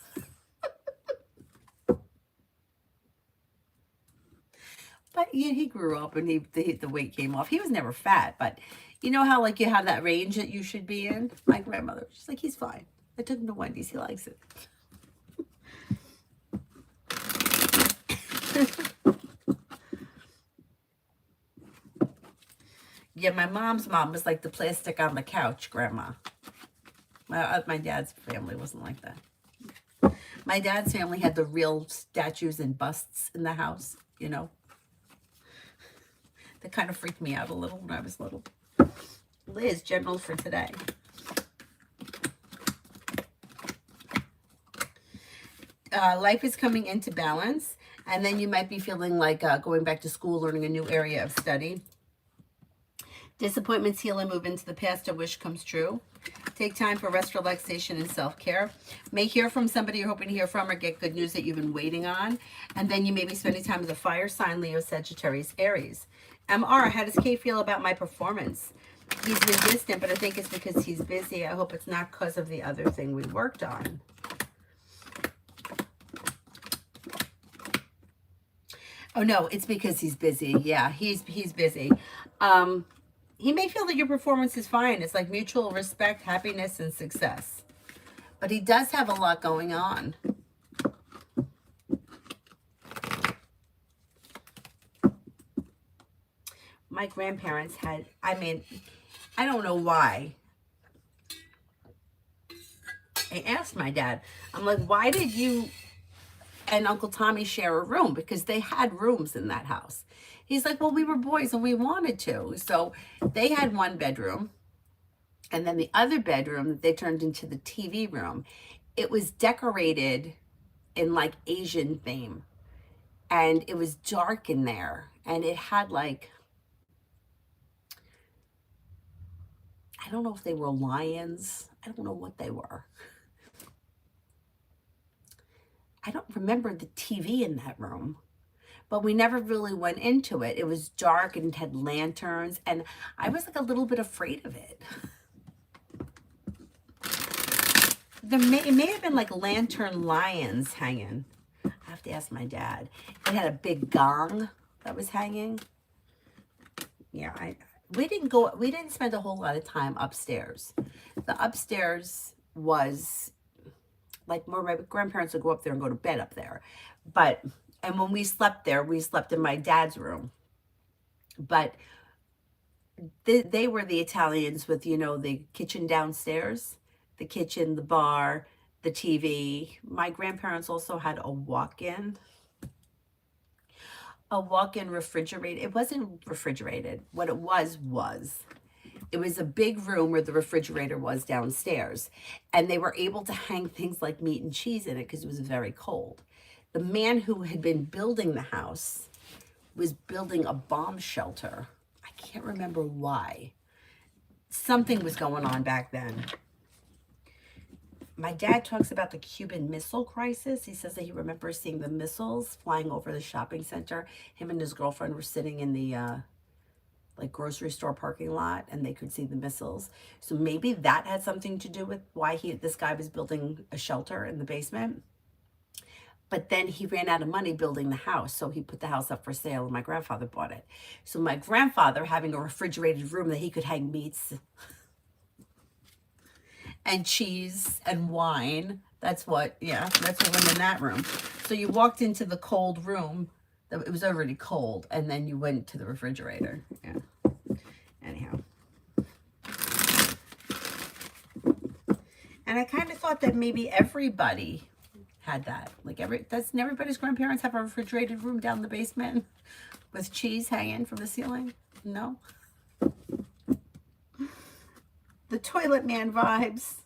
But yeah, he grew up and the weight came off. He was never fat, but you know how like you have that range that you should be in? My grandmother, she's like, he's fine. I took him to Wendy's. He likes it. Yeah, my mom's mom was like the plastic on the couch grandma. My dad's family wasn't like that. My dad's family had the real statues and busts in the house, you know. That kind of freaked me out a little when I was little. Liz, general for today. Life is coming into balance, and then you might be feeling like going back to school, learning a new area of study. Disappointments heal and move into the past. A wish comes true. Take time for rest, relaxation, and self-care. May hear from somebody you're hoping to hear from or get good news that you've been waiting on. And then you may be spending time with a fire sign, Leo, Sagittarius, Aries. MR, how does Kate feel about my performance? He's been distant, but I think it's because he's busy. I hope it's not because of the other thing we worked on. Oh, no, it's because he's busy. Yeah, he's busy. He may feel that your performance is fine. It's like mutual respect, happiness, and success. But he does have a lot going on. My grandparents had, I mean, I don't know why. I asked my dad, I'm like, why did you and Uncle Tommy share a room? Because they had rooms in that house. He's like, well, we were boys and we wanted to. So they had one bedroom. And then the other bedroom, they turned into the TV room. It was decorated in like Asian theme. And it was dark in there. And it had like, I don't know if they were lions. I don't know what they were. I don't remember the TV in that room. But we never really went into it. It was dark and it had lanterns, and I was like a little bit afraid of it. It may have been like lantern lions hanging. I have to ask my dad. It had a big gong that was hanging. Yeah, we didn't spend a whole lot of time upstairs. The upstairs was like more, my grandparents would go up there and go to bed up there. And when we slept there, we slept in my dad's room. But they were the Italians with, you know, the kitchen downstairs, the kitchen, the bar, the TV. My grandparents also had a walk-in refrigerator. It wasn't refrigerated. What it was it was a big room where the refrigerator was downstairs. And they were able to hang things like meat and cheese in it because it was very cold. The man who had been building the house was building a bomb shelter. I can't remember why. Something was going on back then. My dad talks about the Cuban Missile Crisis. He says that he remembers seeing the missiles flying over the shopping center. Him and his girlfriend were sitting in the like grocery store parking lot, and they could see the missiles. So maybe that had something to do with why this guy was building a shelter in the basement. But then he ran out of money building the house, so he put the house up for sale, and my grandfather bought it. So my grandfather, having a refrigerated room that he could hang meats and cheese and wine, that's what went in that room. So you walked into the cold room, it was already cold, and then you went to the refrigerator. Yeah. Anyhow. And I kind of thought that maybe everybody had that. Like doesn't everybody's grandparents have a refrigerated room down in the basement with cheese hanging from the ceiling? No. The toilet man vibes.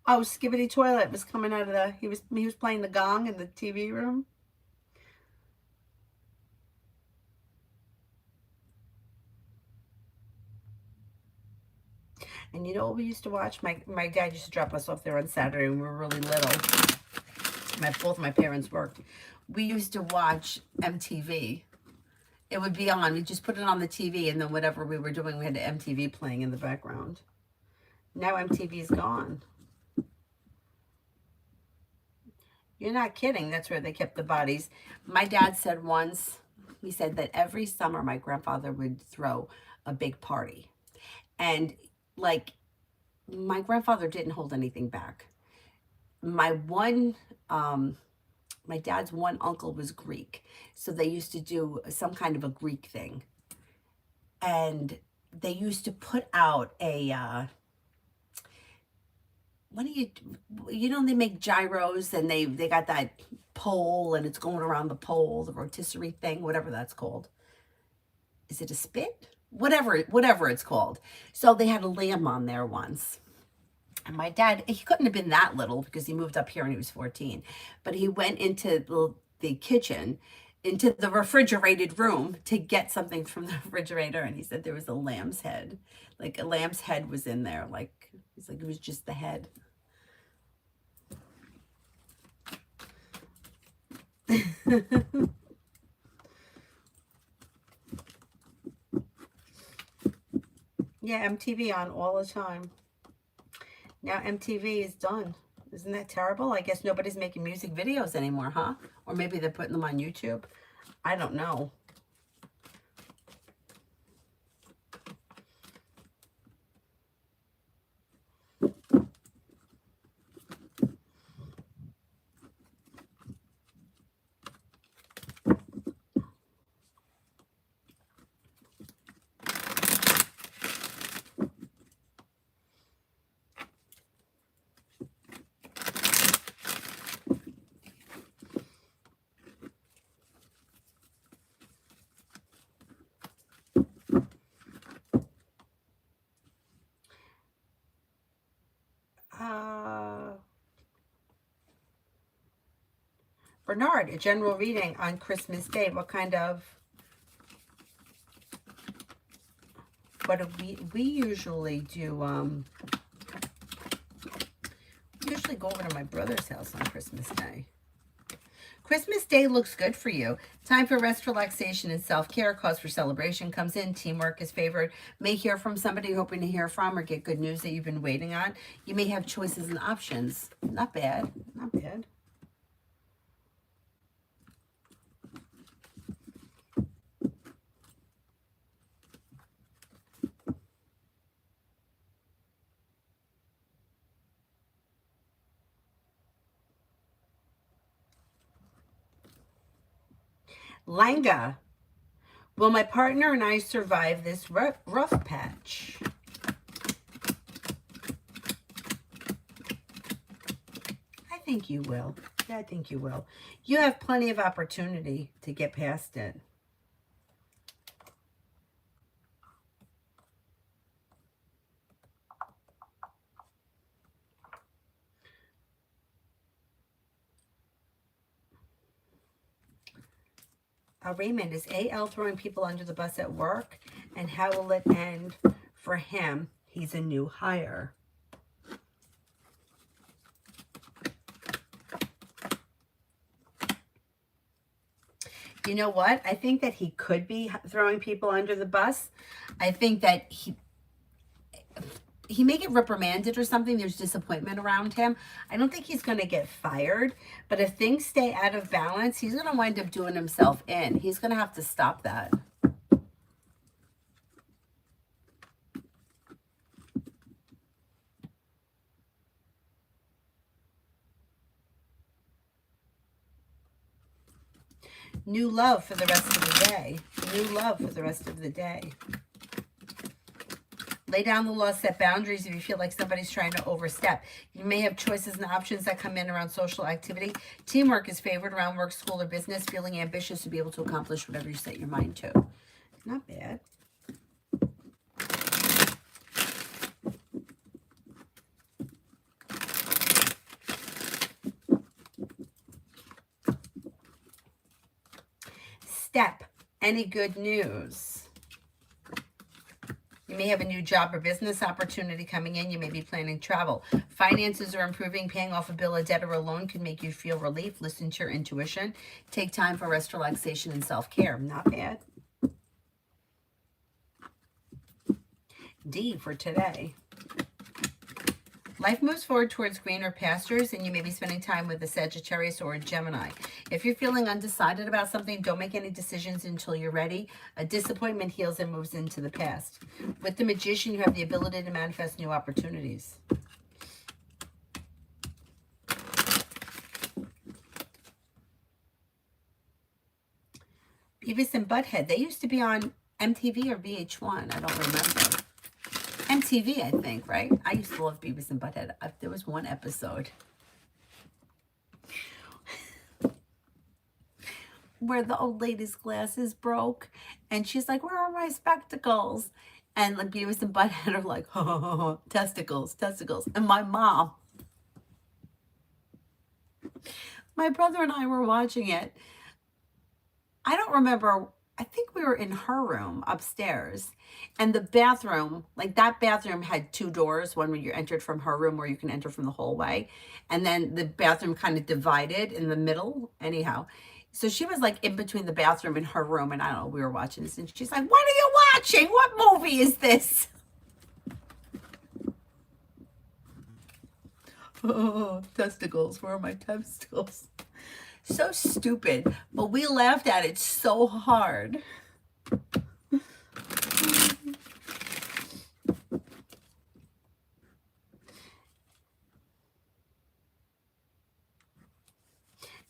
Oh, Skibbity Toilet was coming out of he was playing the gong in the TV room. And you know what we used to watch? My dad used to drop us off there on Saturday when we were really little. Both my parents worked. We used to watch MTV. It would be on. We'd just put it on the TV, and then whatever we were doing, we had the MTV playing in the background. Now MTV's gone. You're not kidding. That's where they kept the bodies. My dad said once, he said that every summer my grandfather would throw a big party. And like, my grandfather didn't hold anything back. My dad's one uncle was Greek. So they used to do some kind of a Greek thing. And they used to put out a, they make gyros, and they got that pole, and it's going around the pole, the rotisserie thing, whatever that's called. Is it a spit? Whatever it's called. So they had a lamb on there once. And my dad, he couldn't have been that little because he moved up here when he was 14. But he went into the kitchen, into the refrigerated room to get something from the refrigerator. And he said there was a lamb's head. Like a lamb's head was in there. He's like, it was just the head. Yeah, MTV on all the time. Now MTV is done. Isn't that terrible? I guess nobody's making music videos anymore, huh? Or maybe they're putting them on YouTube. I don't know. Bernard, a general reading on Christmas Day. What do we usually do? We usually go over to my brother's house on Christmas Day. Christmas Day looks good for you. Time for rest, relaxation, and self-care. Cause for celebration comes in. Teamwork is favored. May hear from somebody you're hoping to hear from, or get good news that you've been waiting on. You may have choices and options. Not bad. Not bad. Langa. Will my partner and I survive this rough patch? I think you will. Yeah, I think you will. You have plenty of opportunity to get past it. Raymond, is AL throwing people under the bus at work? And how will it end for him? He's a new hire. You know what? I think that he could be throwing people under the bus. I think that he may get reprimanded or something. There's disappointment around him. I don't think he's going to get fired, but if things stay out of balance, he's going to wind up doing himself in. He's going to have to stop that. New love for the rest of the day. New love for the rest of the day. Lay down the law, set boundaries if you feel like somebody's trying to overstep. You may have choices and options that come in around social activity. Teamwork is favored around work, school, or business. Feeling ambitious to be able to accomplish whatever you set your mind to. Not bad. Step. Any good news? You may have a new job or business opportunity coming in. You may be planning travel. Finances are improving. Paying off a bill, a debt, or a loan can make you feel relief. Listen to your intuition. Take time for rest, relaxation, and self-care. Not bad. D for today. Life moves forward towards greener pastures, and you may be spending time with a Sagittarius or a Gemini. If you're feeling undecided about something, don't make any decisions until you're ready. A disappointment heals and moves into the past. With the Magician, you have the ability to manifest new opportunities. Beavis and Butthead. They used to be on MTV or VH1. I don't remember. MTV, I think, right? I used to love Beavis and Butthead. There was one episode where the old lady's glasses broke, and she's like, "Where are my spectacles?" And like Beavis and Butthead are like, "Oh, testicles, testicles." And my brother and I were watching it. I don't remember. I think we were in her room upstairs, and the bathroom, like that bathroom had two doors, one when you entered from her room where you can enter from the hallway, and then the bathroom kind of divided in the middle. Anyhow, so she was like in between the bathroom and her room, and I don't know, we were watching this, and she's like, "What are you watching? What movie is this?" Oh, testicles. Where are my testicles? So stupid, but we laughed at it so hard.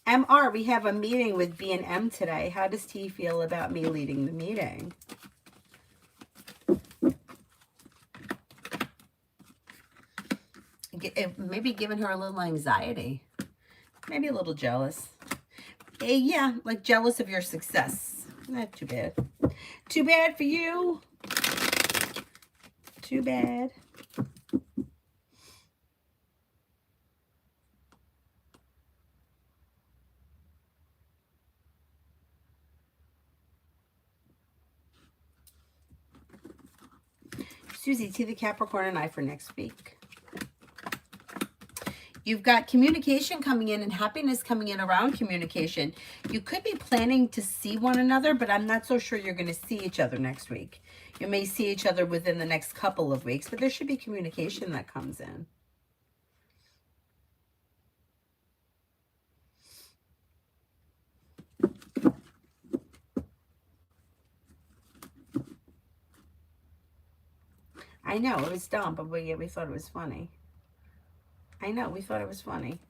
MR, we have a meeting with B&M today. How does T feel about me leading the meeting? Maybe giving her a little anxiety. Maybe a little jealous. Yeah, like jealous of your success. Not too bad. Too bad for you. Too bad. Susie, T the Capricorn and I for next week. You've got communication coming in and happiness coming in around communication. You could be planning to see one another, but I'm not so sure you're going to see each other next week. You may see each other within the next couple of weeks, but there should be communication that comes in. I know, it was dumb, but we thought it was funny. I know, we thought it was funny.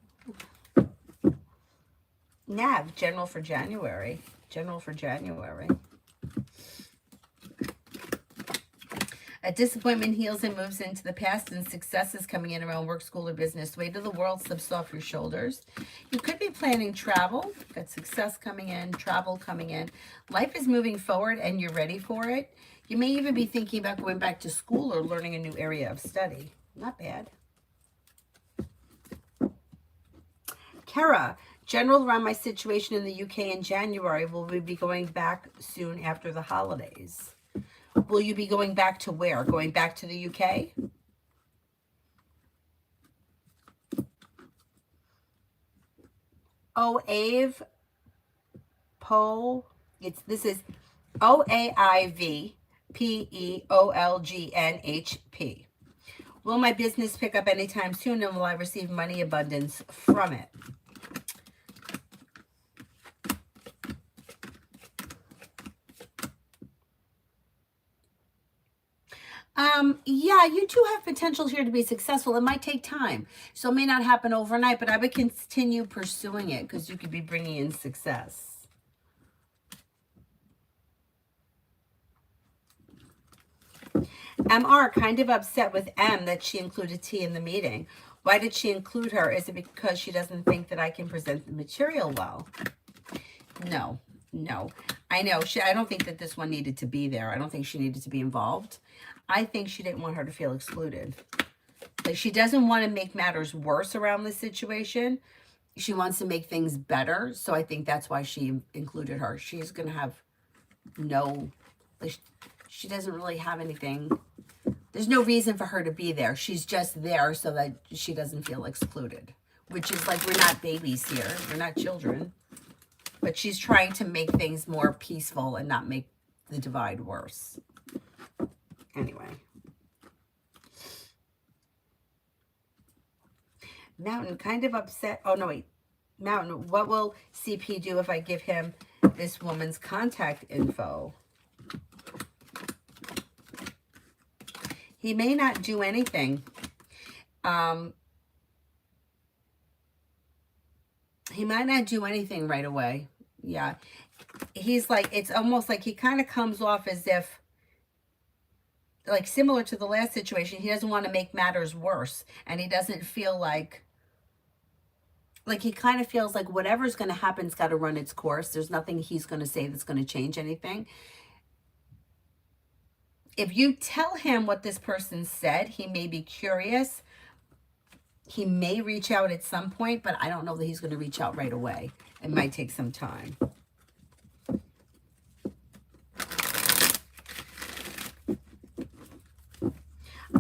Nav, general for January. General for January. A disappointment heals and moves into the past, and success is coming in around work, school, or business. Weight of the world slips off your shoulders. You could be planning travel. Got success coming in, travel coming in. Life is moving forward, and you're ready for it. You may even be thinking about going back to school or learning a new area of study. Not bad. Kara, general around my situation in the UK in January. Will we be going back soon after the holidays? Will you be going back to where? Going back to the UK? Oh, Ave Poe. This is OAIVPEOLGNHP. Will my business pick up anytime soon, and will I receive money abundance from it? Yeah, you do have potential here to be successful. It might take time, so it may not happen overnight, but I would continue pursuing it because you could be bringing in success. MR, kind of upset with M that she included T in the meeting. Why did she include her? Is it because she doesn't think that I can present the material well? No, no. I know. I don't think that this one needed to be there. I don't think she needed to be involved. I think she didn't want her to feel excluded. Like, she doesn't want to make matters worse around this situation. She wants to make things better. So I think that's why she included her. She's going to have no, like, she doesn't really have anything. There's no reason for her to be there. She's just there so that she doesn't feel excluded, which is like, we're not babies here. We're not children. But she's trying to make things more peaceful and not make the divide worse. Anyway. Mountain, kind of upset. Oh, no, wait. Mountain, what will CP do if I give him this woman's contact info? He may not do anything. He might not do anything right away. Yeah. He's like, it's almost like he kind of comes off as if, like, similar to the last situation, he doesn't want to make matters worse. And he doesn't feel like he kind of feels like whatever's going to happen's got to run its course. There's nothing he's going to say that's going to change anything. If you tell him what this person said, he may be curious. He may reach out at some point, but I don't know that he's going to reach out right away. It might take some time.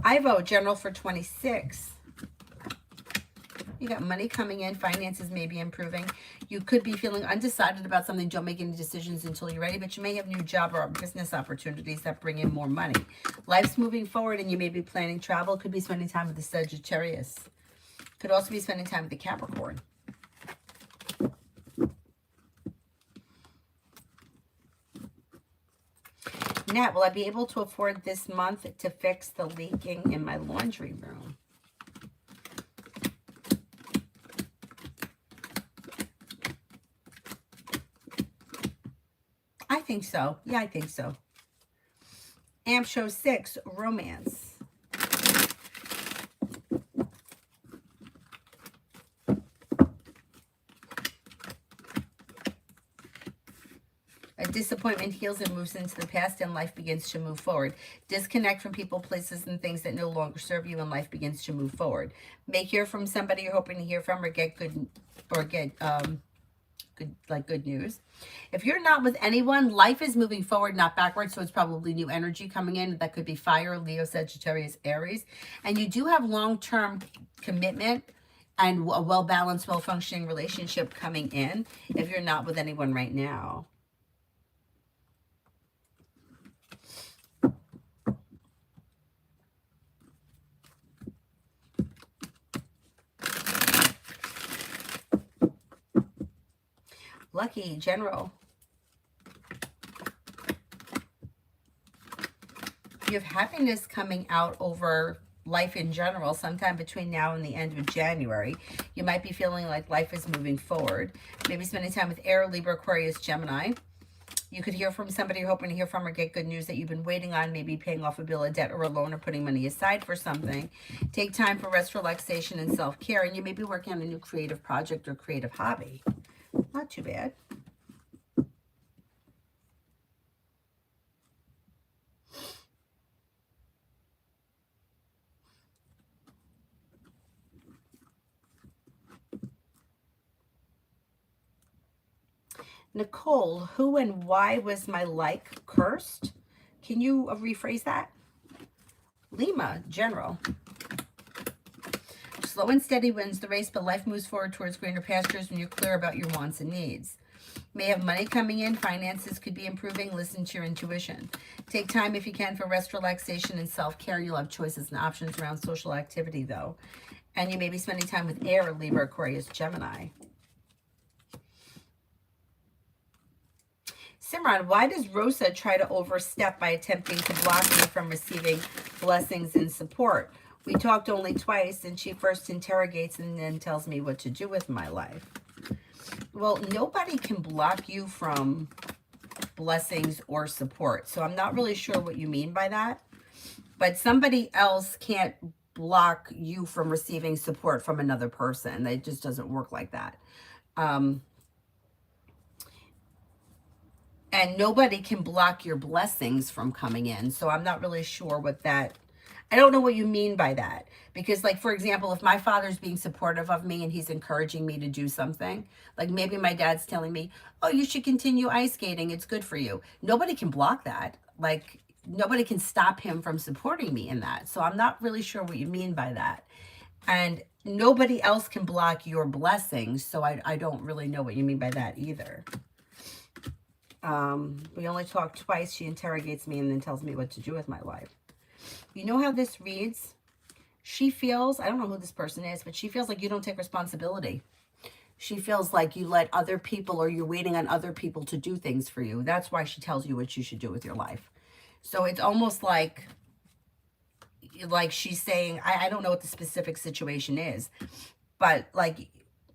Ivo, general for 26. You got money coming in. Finances may be improving. You could be feeling undecided about something. Don't make any decisions until you're ready, but you may have new job or business opportunities that bring in more money. Life's moving forward, and you may be planning travel. Could be spending time with the Sagittarius. Could also be spending time with the Capricorn. Nat, will I be able to afford this month to fix the leaking in my laundry room? I think so. Yeah, I think so. Amp show 6, romance. Disappointment heals and moves into the past, and life begins to move forward. Disconnect from people, places, and things that no longer serve you, and life begins to move forward. May hear from somebody you're hoping to hear from, or get good news. If you're not with anyone, life is moving forward, not backwards. So it's probably new energy coming in. That could be fire, Leo, Sagittarius, Aries, and you do have long-term commitment and a well-balanced, well-functioning relationship coming in. If you're not with anyone right now. Lucky, general. You have happiness coming out over life in general sometime between now and the end of January. You might be feeling like life is moving forward. Maybe spending time with Air, Libra, Aquarius, Gemini. You could hear from somebody you're hoping to hear from, or get good news that you've been waiting on, maybe paying off a bill, a debt, or a loan, or putting money aside for something. Take time for rest, relaxation, and self-care, and you may be working on a new creative project or creative hobby. Not too bad. Nicole, who and why was my like cursed? Can you rephrase that? Lima, general. Slow and steady wins the race, but life moves forward towards greener pastures when you're clear about your wants and needs. May have money coming in. Finances could be improving. Listen to your intuition. Take time if you can for rest, relaxation, and self-care. You'll have choices and options around social activity, though. And you may be spending time with air, Libra, Aquarius, Gemini. Simran, why does Rosa try to overstep by attempting to block me from receiving blessings and support? We talked only twice, and she first interrogates and then tells me what to do with my life. Well, nobody can block you from blessings or support. So I'm not really sure what you mean by that. But somebody else can't block you from receiving support from another person. It just doesn't work like that. And nobody can block your blessings from coming in. So I'm not really sure what that, I don't know what you mean by that. Because, like, for example, if my father's being supportive of me and he's encouraging me to do something, like maybe my dad's telling me, oh, you should continue ice skating. It's good for you. Nobody can block that. Like, nobody can stop him from supporting me in that. So I'm not really sure what you mean by that. And nobody else can block your blessings. So I don't really know what you mean by that either. We only talked twice. She interrogates me and then tells me what to do with my life. You know how this reads? She feels, I don't know who this person is, but she feels like you don't take responsibility. She feels like you let other people, or you're waiting on other people to do things for you. That's why she tells you what you should do with your life. So it's almost like she's saying, I don't know what the specific situation is, but like,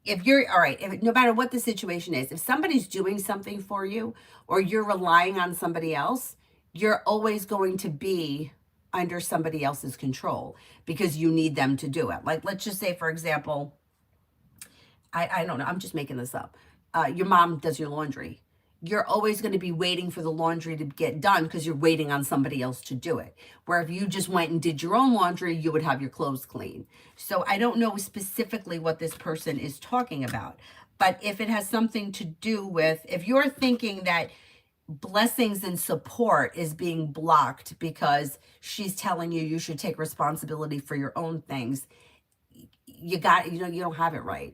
if you're, all right, no matter what the situation is, if somebody's doing something for you or you're relying on somebody else, you're always going to be under somebody else's control because you need them to do it. Like, let's just say, for example, I don't know, I'm just making this up. Your mom does your laundry. You're always going to be waiting for the laundry to get done because you're waiting on somebody else to do it. Where if you just went and did your own laundry, you would have your clothes clean. So I don't know specifically what this person is talking about. But if it has something to do with, if you're thinking that blessings and support is being blocked because she's telling you you should take responsibility for your own things, you don't have it right.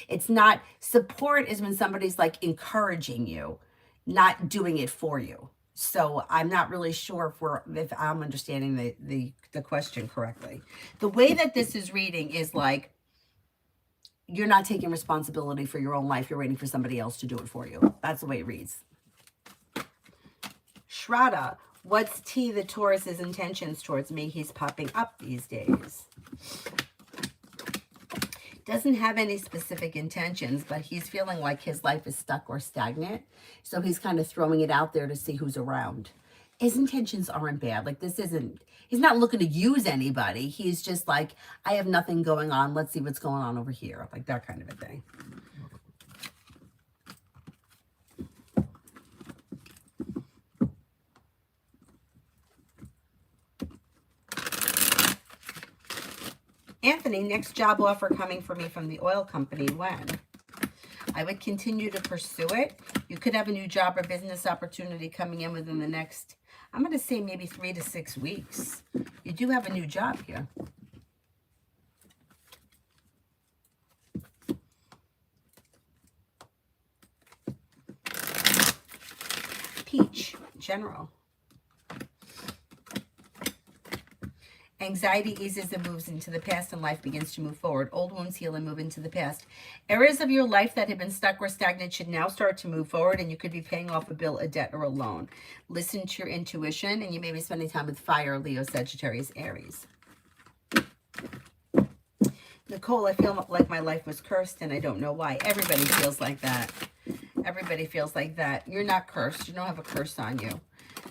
It's not, support is when somebody's like encouraging you, not doing it for you. So I'm not really sure if I'm understanding the question correctly. The way that this is reading is like, you're not taking responsibility for your own life. You're waiting for somebody else to do it for you. That's the way it reads. Shraddha, what's T the Taurus's intentions towards me? He's popping up these days. Doesn't have any specific intentions, but he's feeling like his life is stuck or stagnant. So he's kind of throwing it out there to see who's around. His intentions aren't bad. Like, he's not looking to use anybody. He's just like, I have nothing going on. Let's see what's going on over here. Like that kind of a thing. Anthony, next job offer coming for me from the oil company. When? I would continue to pursue it. You could have a new job or business opportunity coming in within the next, I'm going to say maybe 3 to 6 weeks. You do have a new job here. Peach, general. Anxiety eases and moves into the past, and life begins to move forward. Old wounds heal and move into the past. Areas of your life that have been stuck or stagnant should now start to move forward, and you could be paying off a bill, a debt, or a loan. Listen to your intuition, and you may be spending time with fire, Leo, Sagittarius, Aries. Nicole, I feel like my life was cursed, and I don't know why. Everybody feels like that. Everybody feels like that. You're not cursed. You don't have a curse on you.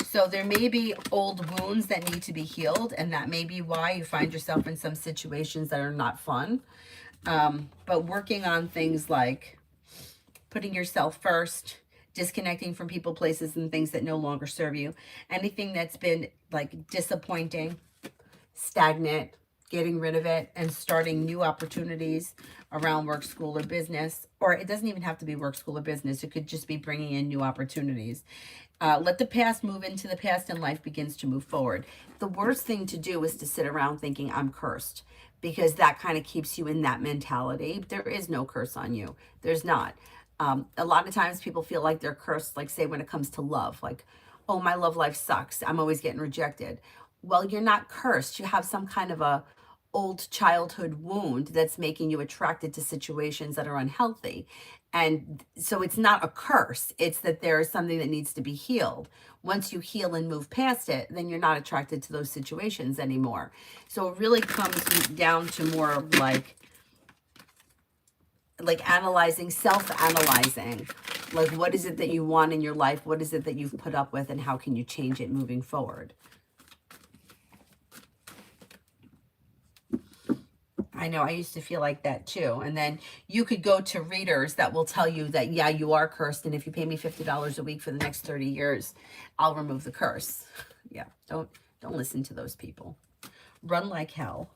So there may be old wounds that need to be healed, and that may be why you find yourself in some situations that are not fun. But working on things like putting yourself first, disconnecting from people, places, and things that no longer serve you. Anything that's been like disappointing, stagnant, getting rid of it and starting new opportunities around work, school, or business. Or it doesn't even have to be work, school, or business. It could just be bringing in new opportunities. Let the past move into the past and life begins to move forward. The worst thing to do is to sit around thinking I'm cursed, because that kind of keeps you in that mentality. There is no curse on you. There's not. A lot of times people feel like they're cursed, like say when it comes to love, like, oh, my love life sucks. I'm always getting rejected. Well, you're not cursed. You have some kind of a old childhood wound that's making you attracted to situations that are unhealthy. And so it's not a curse. It's that there is something that needs to be healed. Once you heal and move past it, then you're not attracted to those situations anymore. So it really comes down to more of like analyzing, self-analyzing, like what is it that you want in your life? What is it that you've put up with, and how can you change it moving forward? I know I used to feel like that too. And then you could go to readers that will tell you that, yeah, you are cursed. And if you pay me $50 a week for the next 30 years, I'll remove the curse. Yeah, don't listen to those people. Run like hell.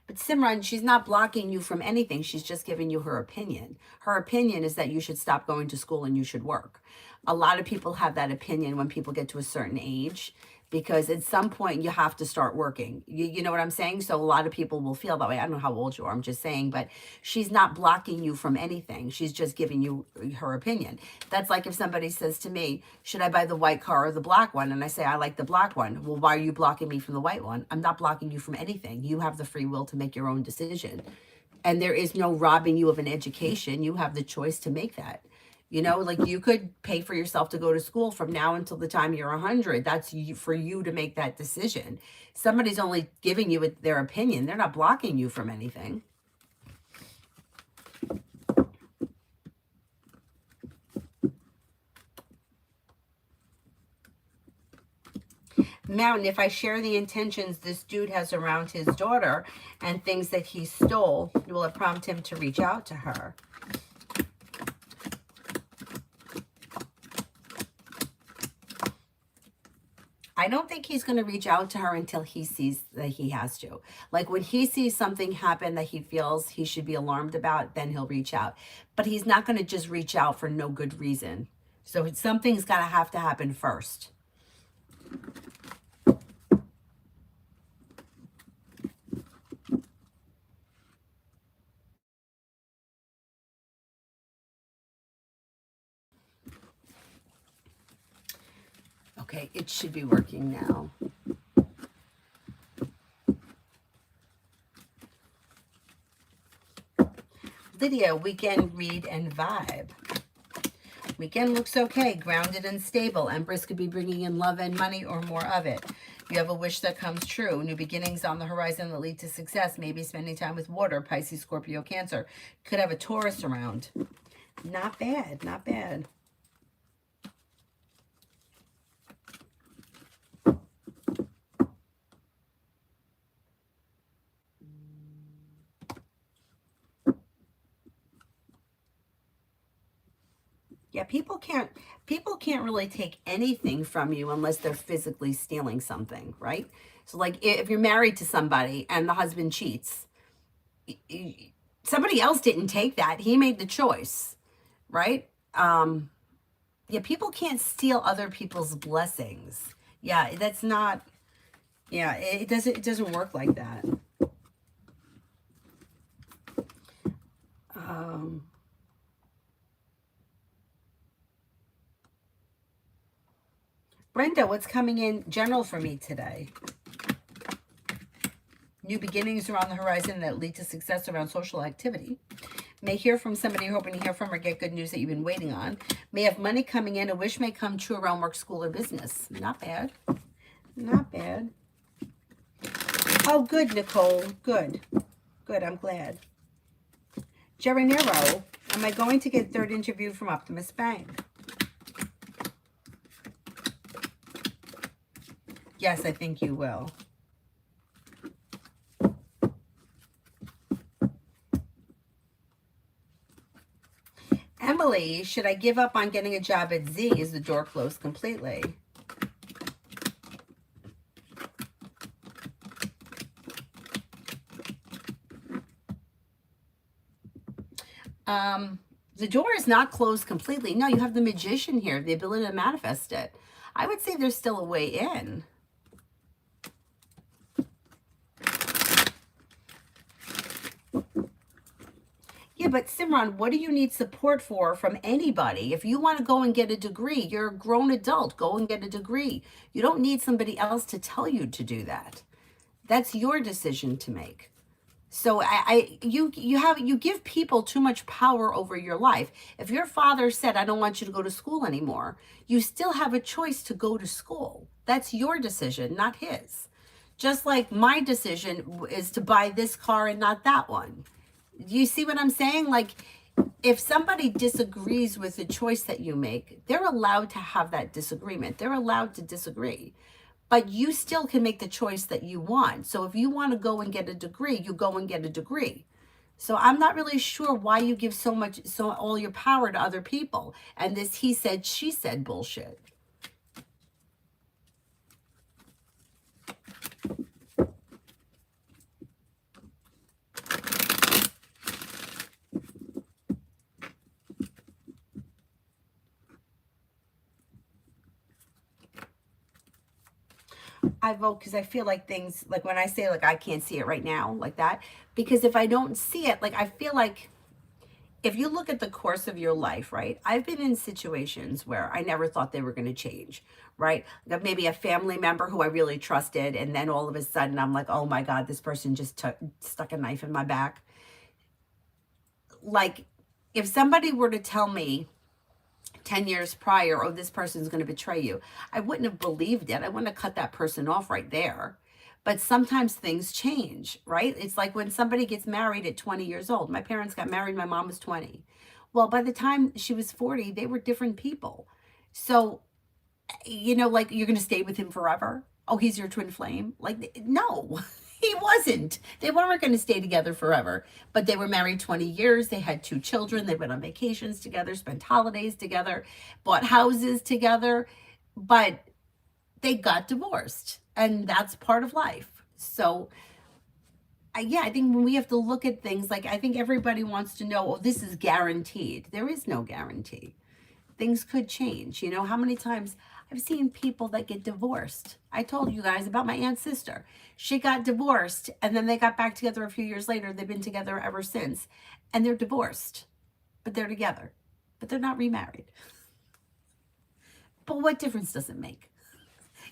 But Simran, she's not blocking you from anything. She's just giving you her opinion. Her opinion is that you should stop going to school and you should work. A lot of people have that opinion when people get to a certain age, because at some point you have to start working. You know what I'm saying? So a lot of people will feel that way. I don't know how old you are. I'm just saying, but she's not blocking you from anything. She's just giving you her opinion. That's like if somebody says to me, should I buy the white car or the black one? And I say, I like the black one. Well, why are you blocking me from the white one? I'm not blocking you from anything. You have the free will to make your own decision. And there is no robbing you of an education. You have the choice to make that. You know, like you could pay for yourself to go to school from now until the time you're 100. That's for you to make that decision. Somebody's only giving you their opinion. They're not blocking you from anything. Mountain, if I share the intentions this dude has around his daughter and things that he stole, will it prompt him to reach out to her? I don't think he's going to reach out to her until he sees that he has to. Like when he sees something happen that he feels he should be alarmed about, then he'll reach out. But he's not going to just reach out for no good reason. So something's got to have to happen first. Okay, it should be working now. Lydia, weekend read and vibe. Weekend looks okay, grounded and stable. Empress could be bringing in love and money or more of it. You have a wish that comes true. New beginnings on the horizon that lead to success. Maybe spending time with water, Pisces, Scorpio, Cancer. Could have a Taurus around. Not bad, not bad. Yeah, people can't really take anything from you unless they're physically stealing something, right? So like if you're married to somebody and the husband cheats, somebody else didn't take that. He made the choice, right? Yeah, people can't steal other people's blessings. Yeah, that's not, yeah, it doesn't work like that. Brenda, what's coming in general for me today? New beginnings are on the horizon that lead to success around social activity. May hear from somebody you're hoping to hear from or get good news that you've been waiting on. May have money coming in. A wish may come true around work, school, or business. Not bad. Not bad. Oh, good, Nicole. Good. Good, I'm glad. Jerry Nero, am I going to get third interview from Optimus Bank? Yes, I think you will. Emily, should I give up on getting a job at Z? Is the door closed completely? The door is not closed completely. No, you have the Magician here, the ability to manifest it. I would say there's still a way in. Yeah, but Simran, what do you need support for from anybody? If you want to go and get a degree, you're a grown adult. Go and get a degree. You don't need somebody else to tell you to do that. That's your decision to make. So you give people too much power over your life. If your father said, I don't want you to go to school anymore, you still have a choice to go to school. That's your decision, not his. Just like my decision is to buy this car and not that one. You see what I'm saying? Like, if somebody disagrees with the choice that you make, they're allowed to have that disagreement. They're allowed to disagree. But you still can make the choice that you want. So if you want to go and get a degree, you go and get a degree. So I'm not really sure why you give so all your power to other people and this he said, she said bullshit. I vote because I feel like things, like when I say like I can't see it right now, like that, because if I don't see it, like I feel like if you look at the course of your life, right? I've been in situations where I never thought they were going to change, right? Like maybe a family member who I really trusted, and then all of a sudden I'm like, oh my God, this person just stuck a knife in my back. Like, if somebody were to tell me 10 years prior, oh, this person's going to betray you, I wouldn't have believed it. I wouldn't have cut that person off right there. But sometimes things change, right? It's like when somebody gets married at 20 years old. My parents got married, my mom was 20. Well, by the time she was 40, they were different people. So, like you're going to stay with him forever. Oh, he's your twin flame. Like, no, he wasn't. They weren't going to stay together forever, but they were married 20 years. They had 2 children. They went on vacations together, spent holidays together, bought houses together, but they got divorced, and that's part of life. So, yeah, I think when we have to look at things, like I think everybody wants to know, oh, this is guaranteed. There is no guarantee. Things could change. How many times I've seen people that get divorced. I told you guys about my aunt's sister. She got divorced and then they got back together a few years later. They've been together ever since. And they're divorced, but they're together, but they're not remarried. But what difference does it make?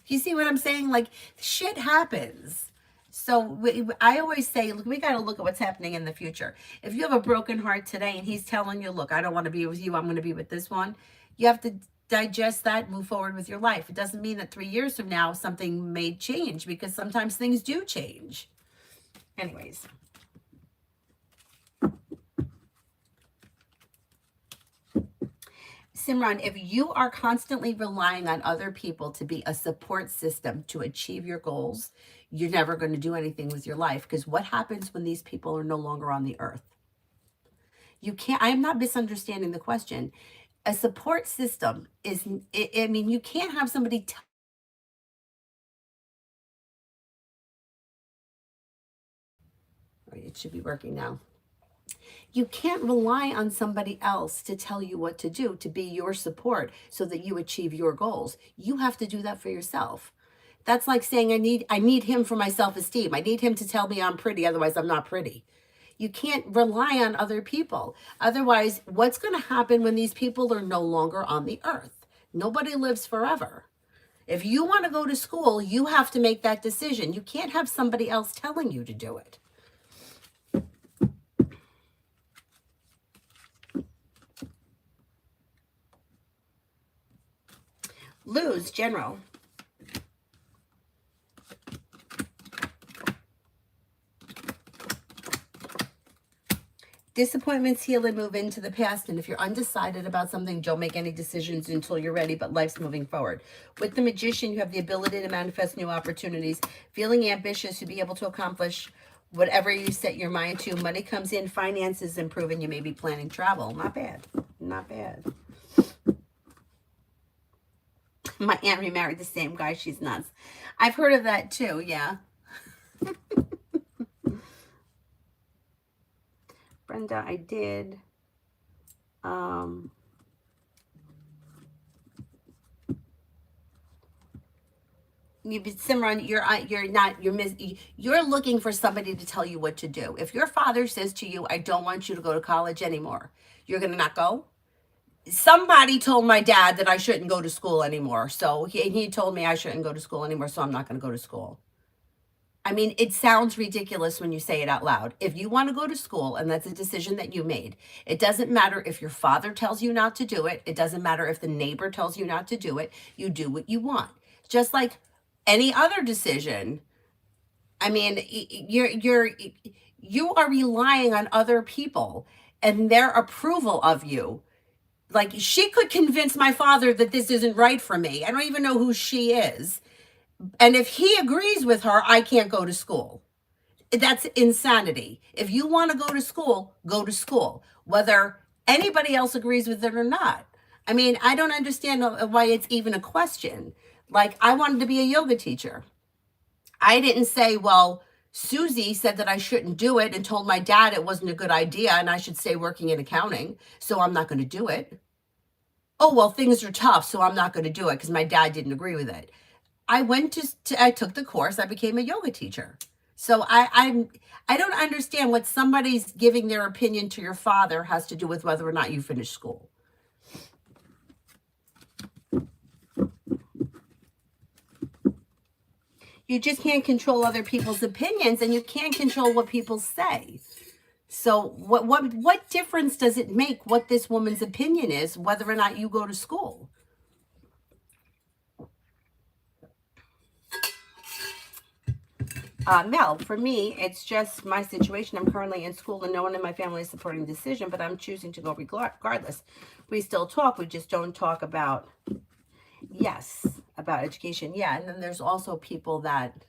You see what I'm saying? Like, shit happens. So I always say, look, we got to look at what's happening in the future. If you have a broken heart today and he's telling you, look, I don't want to be with you, I'm going to be with this one, you have to digest that, move forward with your life. It doesn't mean that 3 years from now something may change, because sometimes things do change. Anyways. Simran, if you are constantly relying on other people to be a support system to achieve your goals, you're never going to do anything with your life, because what happens when these people are no longer on the earth? You can't, I am not misunderstanding the question. A support system is, I mean, you can't have somebody it should be working now. You can't rely on somebody else to tell you what to do, to be your support so that you achieve your goals. You have to do that for yourself. That's like saying I need him for my self-esteem. I need him to tell me I'm pretty, otherwise I'm not pretty. You can't rely on other people. Otherwise, what's going to happen when these people are no longer on the earth? Nobody lives forever. If you want to go to school, you have to make that decision. You can't have somebody else telling you to do it. Lose, general. Disappointments heal and move into the past. And if you're undecided about something, don't make any decisions until you're ready, but life's moving forward. With the Magician, you have the ability to manifest new opportunities, feeling ambitious to be able to accomplish whatever you set your mind to. Money comes in, finances improve, and you may be planning travel. Not bad. Not bad. My aunt remarried the same guy. She's nuts. I've heard of that too, yeah. Brenda, I did. Simran, you're looking for somebody to tell you what to do. If your father says to you, I don't want you to go to college anymore, you're going to not go? Somebody told my dad that I shouldn't go to school anymore. So he told me I shouldn't go to school anymore, so I'm not going to go to school. I mean, it sounds ridiculous when you say it out loud. If you want to go to school and that's a decision that you made, it doesn't matter if your father tells you not to do it. It doesn't matter if the neighbor tells you not to do it. You do what you want. Just like any other decision. I mean, you are relying on other people and their approval of you. Like, she could convince my father that this isn't right for me. I don't even know who she is. And if he agrees with her, I can't go to school. That's insanity. If you want to go to school, whether anybody else agrees with it or not. I mean, I don't understand why it's even a question. Like, I wanted to be a yoga teacher. I didn't say, well, Susie said that I shouldn't do it and told my dad it wasn't a good idea and I should stay working in accounting, so I'm not going to do it. Oh, well, things are tough, so I'm not going to do it because my dad didn't agree with it. I took the course. I became a yoga teacher. So I don't understand what somebody's giving their opinion to your father has to do with whether or not you finish school. You just can't control other people's opinions, and you can't control what people say. So what difference does it make what this woman's opinion is, whether or not you go to school? Mel, for me, it's just my situation. I'm currently in school and no one in my family is supporting the decision, but I'm choosing to go regardless. We still talk. We just don't talk about, yes, about education. Yeah, and then there's also people that,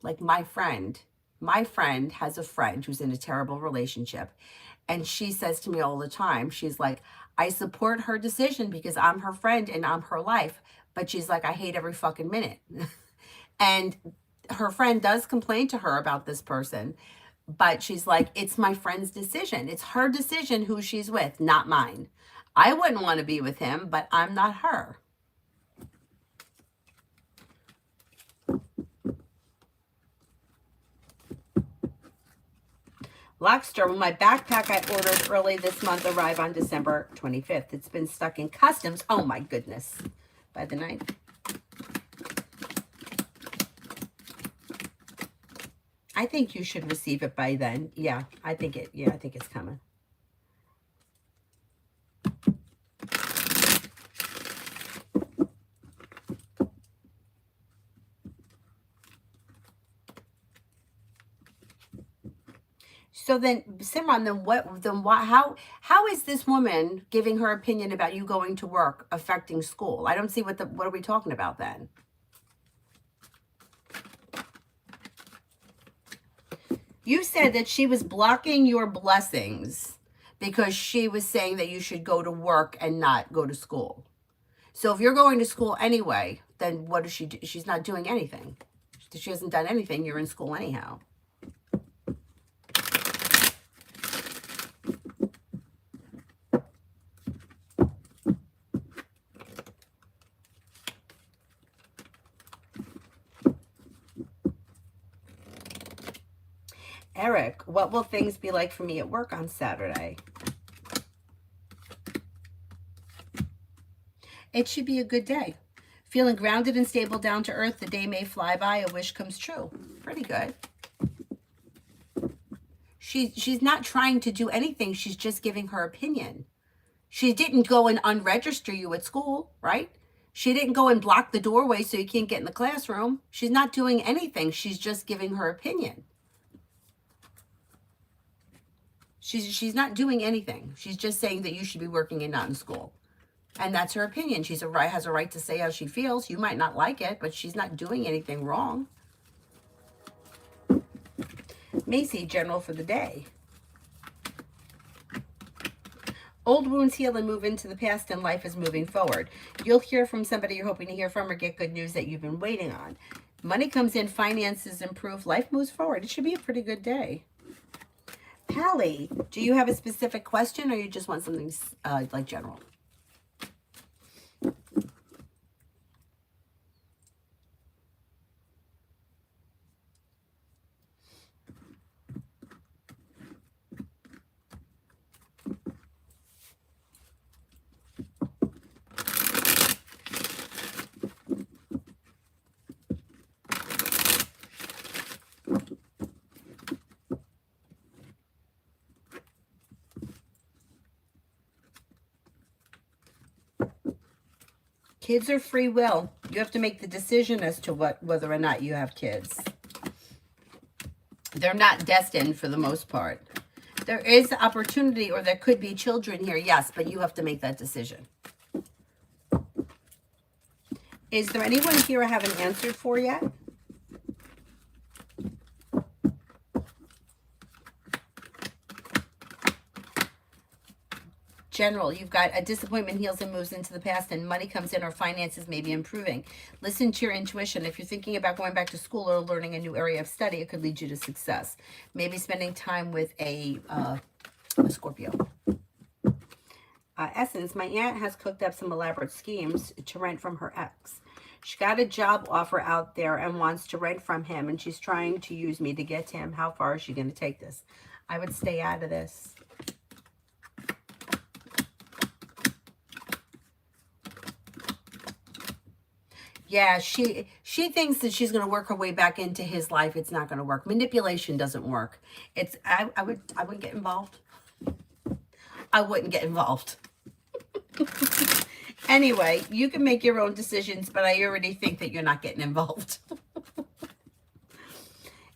like my friend has a friend who's in a terrible relationship. And she says to me all the time, she's like, I support her decision because I'm her friend and I'm her life. But she's like, I hate every fucking minute. And her friend does complain to her about this person, but she's like, it's my friend's decision. It's her decision who she's with, not mine. I wouldn't want to be with him, but I'm not her. Lockster, well, my backpack I ordered early this month arrived on December 25th. It's been stuck in customs. Oh my goodness. By the 9th. I think you should receive it by then. Yeah, I think it's coming. So then, Simran, how is this woman giving her opinion about you going to work affecting school? I don't see what are we talking about then? You said that she was blocking your blessings because she was saying that you should go to work and not go to school. So if you're going to school anyway, then what does she do? She's not doing anything. She hasn't done anything. You're in school anyhow. Eric, what will things be like for me at work on Saturday? It should be a good day. Feeling grounded and stable, down to earth. The day may fly by. A wish comes true. Pretty good. She's not trying to do anything. She's just giving her opinion. She didn't go and unregister you at school, right? She didn't go and block the doorway so you can't get in the classroom. She's not doing anything. She's just giving her opinion. She's not doing anything. She's just saying that you should be working and not in school. And that's her opinion. She has a right to say how she feels. You might not like it, but she's not doing anything wrong. Macy, general for the day. Old wounds heal and move into the past, and life is moving forward. You'll hear from somebody you're hoping to hear from or get good news that you've been waiting on. Money comes in, finances improve, life moves forward. It should be a pretty good day. Pally, do you have a specific question or you just want something like general? Kids are free will. You have to make the decision as to whether or not you have kids. They're not destined for the most part. There is opportunity, or there could be children here, yes, but you have to make that decision. Is there anyone here I haven't answered for yet? General, you've got a disappointment heals and moves into the past, and money comes in, or finances may be improving. Listen to your intuition. If you're thinking about going back to school or learning a new area of study, it could lead you to success. Maybe spending time with a Scorpio. Essence, my aunt has cooked up some elaborate schemes to rent from her ex. She got a job offer out there and wants to rent from him, and she's trying to use me to get to him. How far is she going to take this? I would stay out of this. Yeah, she thinks that she's going to work her way back into his life. It's not going to work. Manipulation doesn't work. I wouldn't get involved. I wouldn't get involved. Anyway, you can make your own decisions, but I already think that you're not getting involved.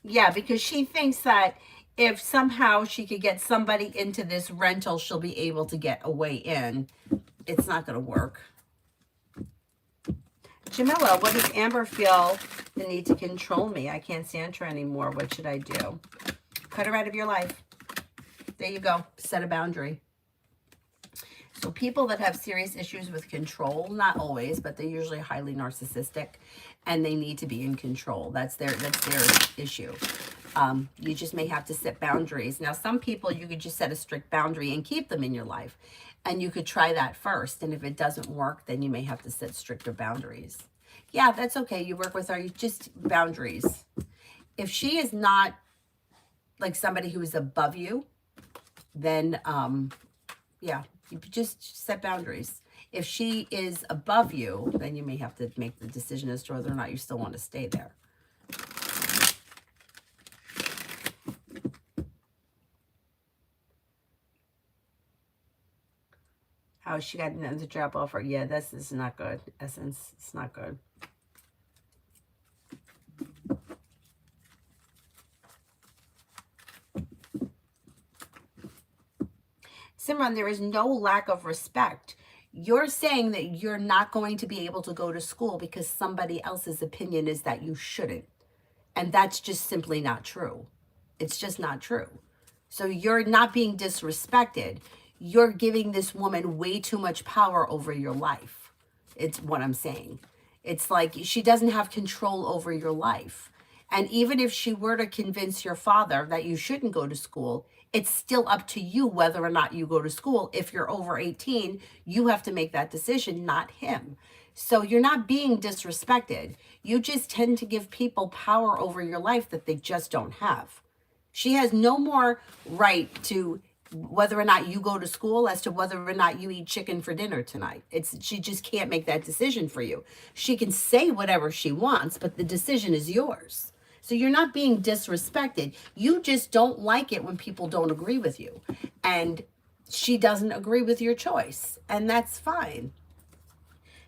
Yeah, because she thinks that if somehow she could get somebody into this rental, she'll be able to get a way in. It's not going to work. Jamila, what does Amber feel the need to control me? I can't stand her anymore. What should I do? Cut her out of your life. There you go. Set a boundary. So people that have serious issues with control, not always, but they're usually highly narcissistic, and they need to be in control. That's their issue. You just may have to set boundaries. Now, some people, you could just set a strict boundary and keep them in your life. And you could try that first. And if it doesn't work, then you may have to set stricter boundaries. Yeah, that's okay. You work with her. Just boundaries. If she is not like somebody who is above you, then, yeah, you just set boundaries. If she is above you, then you may have to make the decision as to whether or not you still want to stay there. Oh, she got another job offer. Yeah, this is not good. Essence, it's not good. Simran, there is no lack of respect. You're saying that you're not going to be able to go to school because somebody else's opinion is that you shouldn't. And that's just simply not true. It's just not true. So you're not being disrespected. You're giving this woman way too much power over your life. It's what I'm saying. It's like she doesn't have control over your life. And even if she were to convince your father that you shouldn't go to school, it's still up to you whether or not you go to school. If you're over 18, you have to make that decision, not him. So you're not being disrespected. You just tend to give people power over your life that they just don't have. She has no more right to whether or not you go to school as to whether or not you eat chicken for dinner tonight. She just can't make that decision for you. She can say whatever she wants, but the decision is yours. So you're not being disrespected. You just don't like it when people don't agree with you. And she doesn't agree with your choice. And that's fine.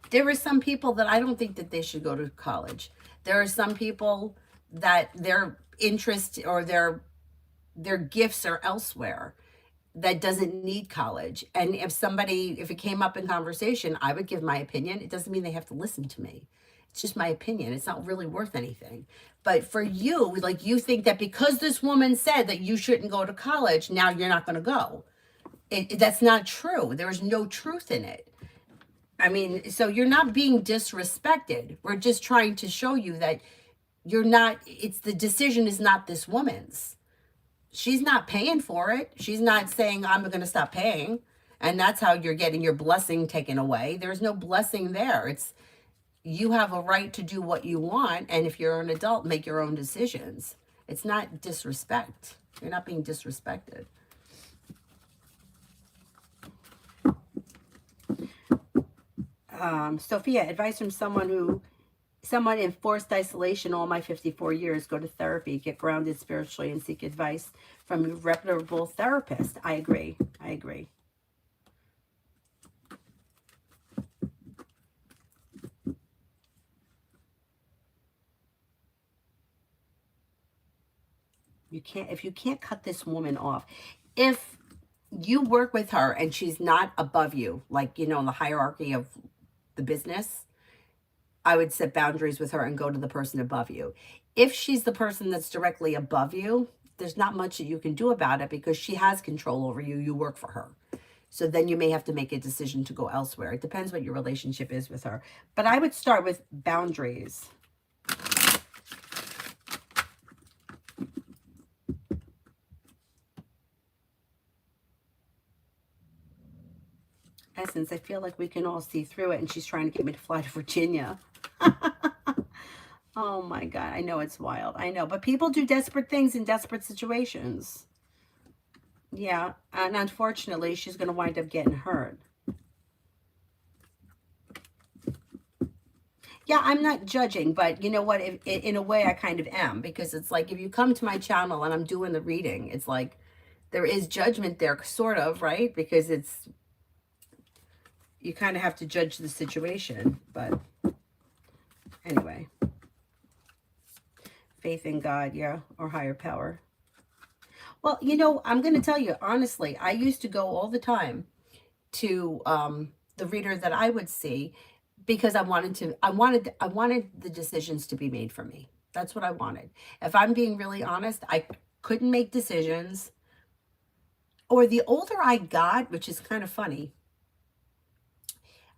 There are some people that I don't think that they should go to college. There are some people that their interest or their gifts are elsewhere that doesn't need college. And if it came up in conversation, I would give my opinion. It doesn't mean they have to listen to me. It's just my opinion. It's not really worth anything. But for you, like you think that because this woman said that you shouldn't go to college, now you're not going to go. That's not true. There's no truth in it. I mean, so you're not being disrespected. We're just trying to show you that you're not, the decision is not this woman's. She's not paying for it. She's not saying, I'm going to stop paying. And that's how you're getting your blessing taken away. There's no blessing there. You have a right to do what you want. And if you're an adult, make your own decisions. It's not disrespect. You're not being disrespected. Sophia, advice from someone in forced isolation all my 54 years. Go to therapy, get grounded spiritually, and seek advice from a reputable therapist. I agree. if you can't cut this woman off, if you work with her and she's not above you, like, in the hierarchy of the business, I would set boundaries with her and go to the person above you. If she's the person that's directly above you, there's not much that you can do about it because she has control over you. You work for her. So then you may have to make a decision to go elsewhere. It depends what your relationship is with her. But I would start with boundaries. Essence, I feel like we can all see through it, and she's trying to get me to fly to Virginia. Oh my God, I know it's wild. I know, but people do desperate things in desperate situations. Yeah, and unfortunately, she's going to wind up getting hurt. Yeah, I'm not judging, but you know what? In a way, I kind of am, because it's like if you come to my channel and I'm doing the reading, it's like there is judgment there, sort of, right? Because you kind of have to judge the situation. But anyway, faith in God, yeah, or higher power. Well, I'm going to tell you, honestly, I used to go all the time to the reader that I would see because I wanted the decisions to be made for me. That's what I wanted. If I'm being really honest, I couldn't make decisions. Or the older I got, which is kind of funny,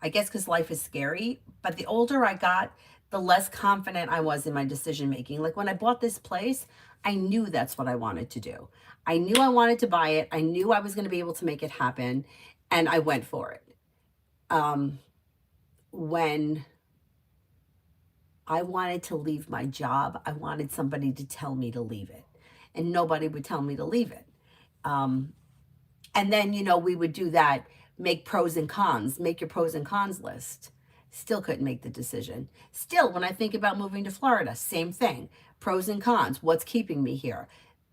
I guess because life is scary, but the older I got, the less confident I was in my decision making. Like when I bought this place, I knew that's what I wanted to do. I knew I wanted to buy it. I knew I was going to be able to make it happen, and I went for it. When I wanted to leave my job, I wanted somebody to tell me to leave it, and nobody would tell me to leave it. And then, we would do that, make pros and cons, make your pros and cons list. Still couldn't make the decision. Still, when I think about moving to Florida, same thing. Pros and cons. What's keeping me here?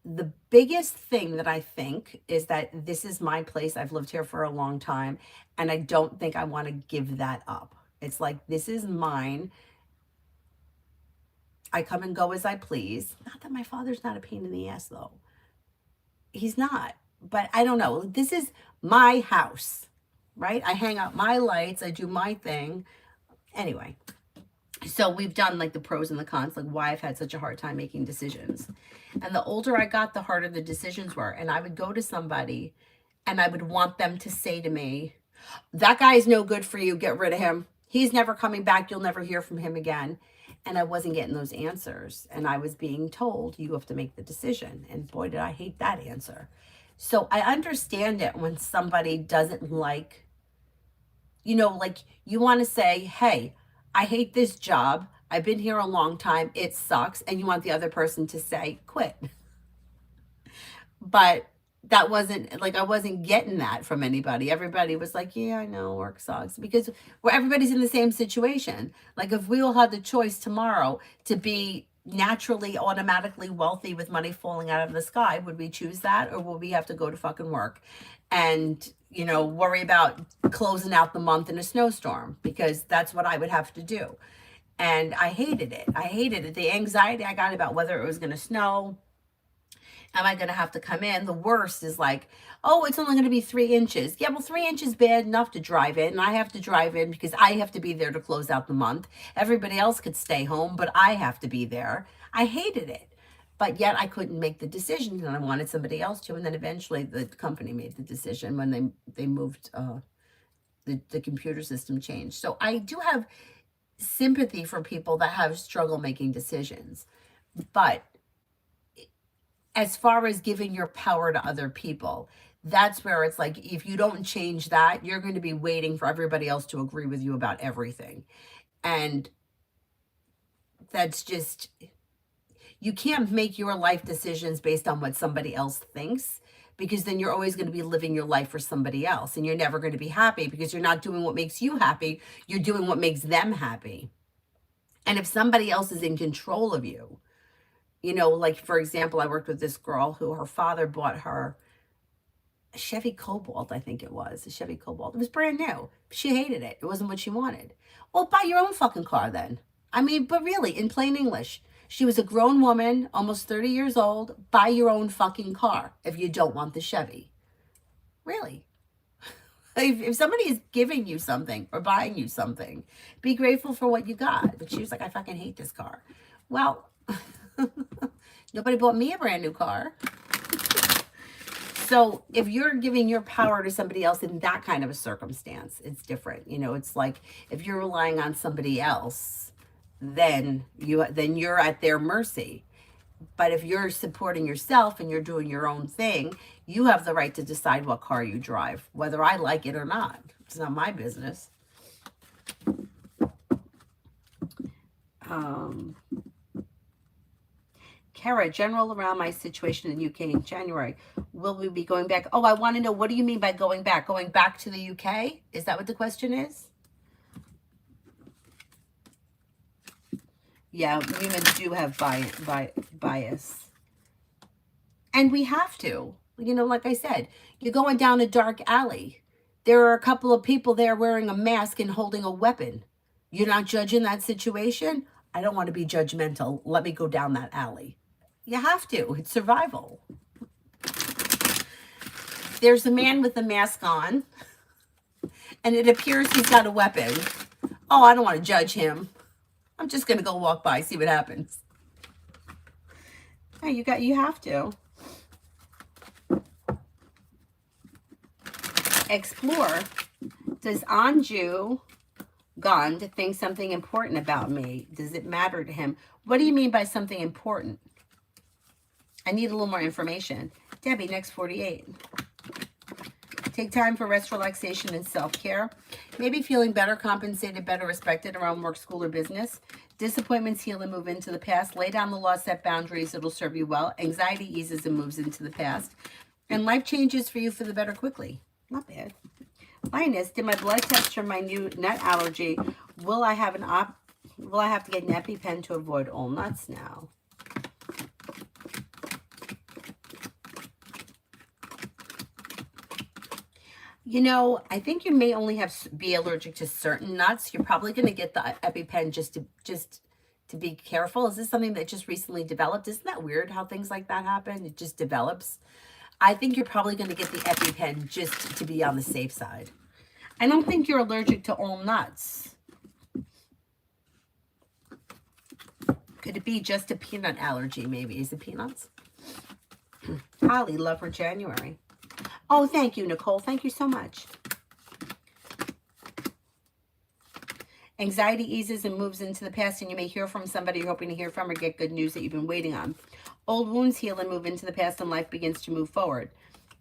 The biggest thing that I think is that this is my place. I've lived here for a long time, and I don't think I want to give that up. It's like, this is mine. I come and go as I please. Not that my father's not a pain in the ass, though. He's not. But I don't know. This is my house, right? I hang out my lights. I do my thing. Anyway, so we've done like the pros and the cons, like why I've had such a hard time making decisions. And the older I got, the harder the decisions were. And I would go to somebody and I would want them to say to me, that guy's no good for you. Get rid of him. He's never coming back. You'll never hear from him again. And I wasn't getting those answers. And I was being told, you have to make the decision. And boy, did I hate that answer. So I understand it when somebody doesn't like, like you want to say, hey, I hate this job. I've been here a long time. It sucks. And you want the other person to say, quit. But that wasn't, like, I wasn't getting that from anybody. Everybody was like, yeah, I know, work sucks. Because everybody's in the same situation. Like, if we all had the choice tomorrow to be naturally, automatically wealthy with money falling out of the sky, would we choose that? Or will we have to go to fucking work and, worry about closing out the month in a snowstorm? Because that's what I would have to do. And I hated it. I hated it. The anxiety I got about whether it was going to snow. Am I going to have to come in? The worst is like, oh, it's only going to be 3 inches. Yeah, well, 3 inches bad enough to drive in. And I have to drive in because I have to be there to close out the month. Everybody else could stay home, but I have to be there. I hated it. But yet I couldn't make the decision, and I wanted somebody else to. And then eventually the company made the decision when they moved, the computer system changed. So I do have sympathy for people that have struggle making decisions. But as far as giving your power to other people, that's where it's like, if you don't change that, you're going to be waiting for everybody else to agree with you about everything. And that's just, you can't make your life decisions based on what somebody else thinks, because then you're always going to be living your life for somebody else, and you're never going to be happy because you're not doing what makes you happy. You're doing what makes them happy. And if somebody else is in control of you, like, for example, I worked with this girl who her father bought her a Chevy Cobalt, I think it was, a Chevy Cobalt. It was brand new. She hated it. It wasn't what she wanted. Well, buy your own fucking car then. I mean, but really, in plain English, She was a grown woman, almost 30 years old. Buy your own fucking car if you don't want the Chevy. Really? If somebody is giving you something or buying you something, be grateful for what you got. But she was like, I fucking hate this car. Well, nobody bought me a brand new car. So if you're giving your power to somebody else in that kind of a circumstance, it's different. You know, it's like if you're relying on somebody else, then you're at their mercy. But if you're supporting yourself and you're doing your own thing, you have the right to decide what car you drive, whether I like it or not. It's not my business. Kara, general around my situation in the UK in January. Will we be going back? Oh, I want to know, what do you mean by going back? Going back to the UK? Is that what the question is? Yeah, women do have bias. And we have to. You know, like I said, you're going down a dark alley. There are a couple of people there wearing a mask and holding a weapon. You're not judging that situation? I don't want to be judgmental. Let me go down that alley. You have to. It's survival. There's a man with a mask on, and it appears he's got a weapon. Oh, I don't want to judge him. I'm just going to go walk by, see what happens. Hey, you have to. Explore. Does Anju Gond think something important about me? Does it matter to him? What do you mean by something important? I need a little more information. Debbie, next 48. Take time for rest, relaxation, and self-care. Maybe feeling better, compensated, better respected around work, school, or business. Disappointments heal and move into the past. Lay down the law, set boundaries. It'll serve you well. Anxiety eases and moves into the past. And life changes for you for the better quickly. Not bad. Lioness, did my blood test for my new nut allergy? Will I have to get an EpiPen to avoid all nuts now? You know, I think you may only be allergic to certain nuts. You're probably going to get the EpiPen just to be careful. Is this something that just recently developed? Isn't that weird how things like that happen? It just develops. I think you're probably going to get the EpiPen just to be on the safe side. I don't think you're allergic to all nuts. Could it be just a peanut allergy, maybe? Is it peanuts? Holly, love for January. Oh, thank you, Nicole. Thank you so much. Anxiety eases and moves into the past, and you may hear from somebody you're hoping to hear from or get good news that you've been waiting on. Old wounds heal and move into the past, and life begins to move forward.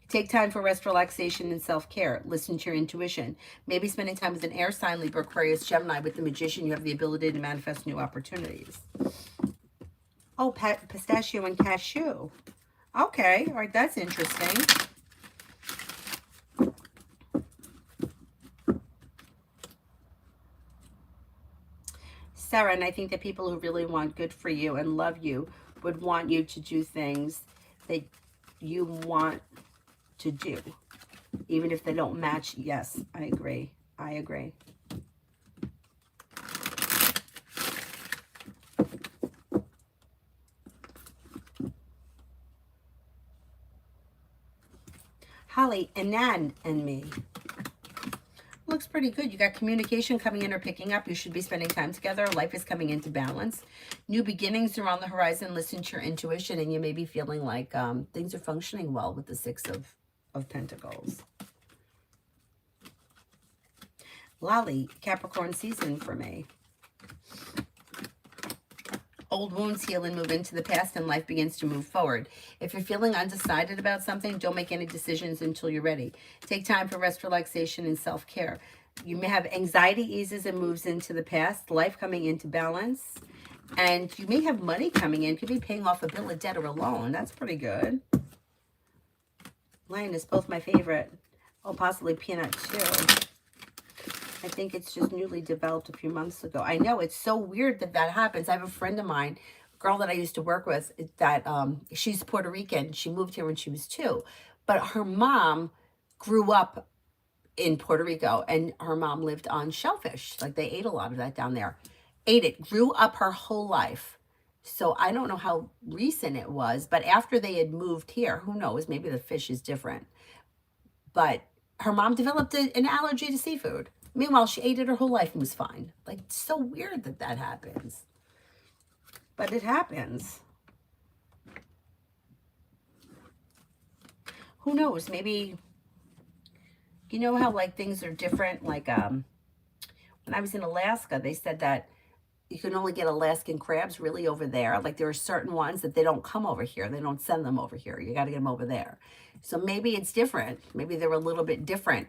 Take time for rest, relaxation, and self-care. Listen to your intuition. Maybe spending time with an air sign, Libra, Aquarius, Gemini. With the Magician, you have the ability to manifest new opportunities. Oh, pistachio and cashew. Okay, all right, that's interesting. Sarah, and I think that people who really want good for you and love you would want you to do things that you want to do, even if they don't match. Yes, I agree. I agree. Holly, Anand and me. Looks pretty good. You got communication coming in or picking up. You should be spending time together. Life is coming into balance. New beginnings are on the horizon. Listen to your intuition, and you may be feeling like things are functioning well with the Six of Pentacles. Lolly, Capricorn season for me. Old wounds heal and move into the past, and life begins to move forward. If you're feeling undecided about something, don't make any decisions until you're ready. Take time for rest, relaxation, and self-care. You may have anxiety eases and moves into the past, life coming into balance, and you may have money coming in. You could be paying off a bill of debt or a loan. That's pretty good. Lion is both my favorite. Oh, possibly peanut too. I think it's just newly developed a few months ago. I know, it's so weird that that happens. I have a friend of mine, a girl that I used to work with, that she's Puerto Rican. She moved here when she was 2. But her mom grew up in Puerto Rico, and her mom lived on shellfish. Like, they ate a lot of that down there. Ate it. Grew up her whole life. So I don't know how recent it was, but after they had moved here, who knows? Maybe the fish is different. But her mom developed an allergy to seafood. Meanwhile, she ate it her whole life and was fine. Like, it's so weird that that happens. But it happens. Who knows? Maybe, you know how like things are different? Like when I was in Alaska, they said that you can only get Alaskan crabs really over there. Like there are certain ones that they don't come over here. They don't send them over here. You got to get them over there. So maybe it's different. Maybe they're a little bit different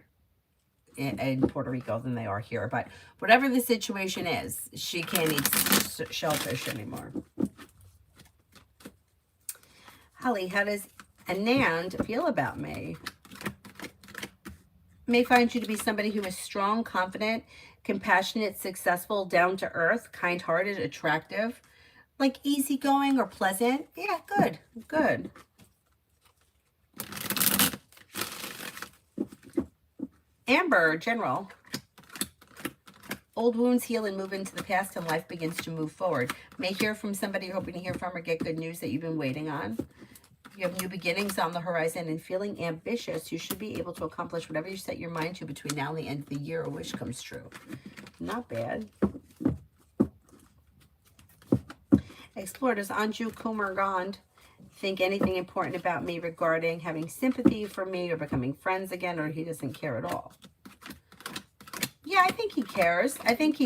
in Puerto Rico than they are here. But whatever the situation is, she can't eat shellfish anymore. Holly, how does Anand feel about me? May find you to be somebody who is strong, confident, compassionate, successful, down to earth, kind-hearted, attractive, like easygoing or pleasant. Yeah, good, good. Amber, general. Old wounds heal and move into the past and life begins to move forward. May hear from somebody you're hoping to hear from or get good news that you've been waiting on. You have new beginnings on the horizon and feeling ambitious. You should be able to accomplish whatever you set your mind to between now and the end of the year. A wish comes true. Not bad. Explore, does Anju Kumar Gand think anything important about me regarding having sympathy for me or becoming friends again, or he doesn't care at all? Yeah, I think he cares. I think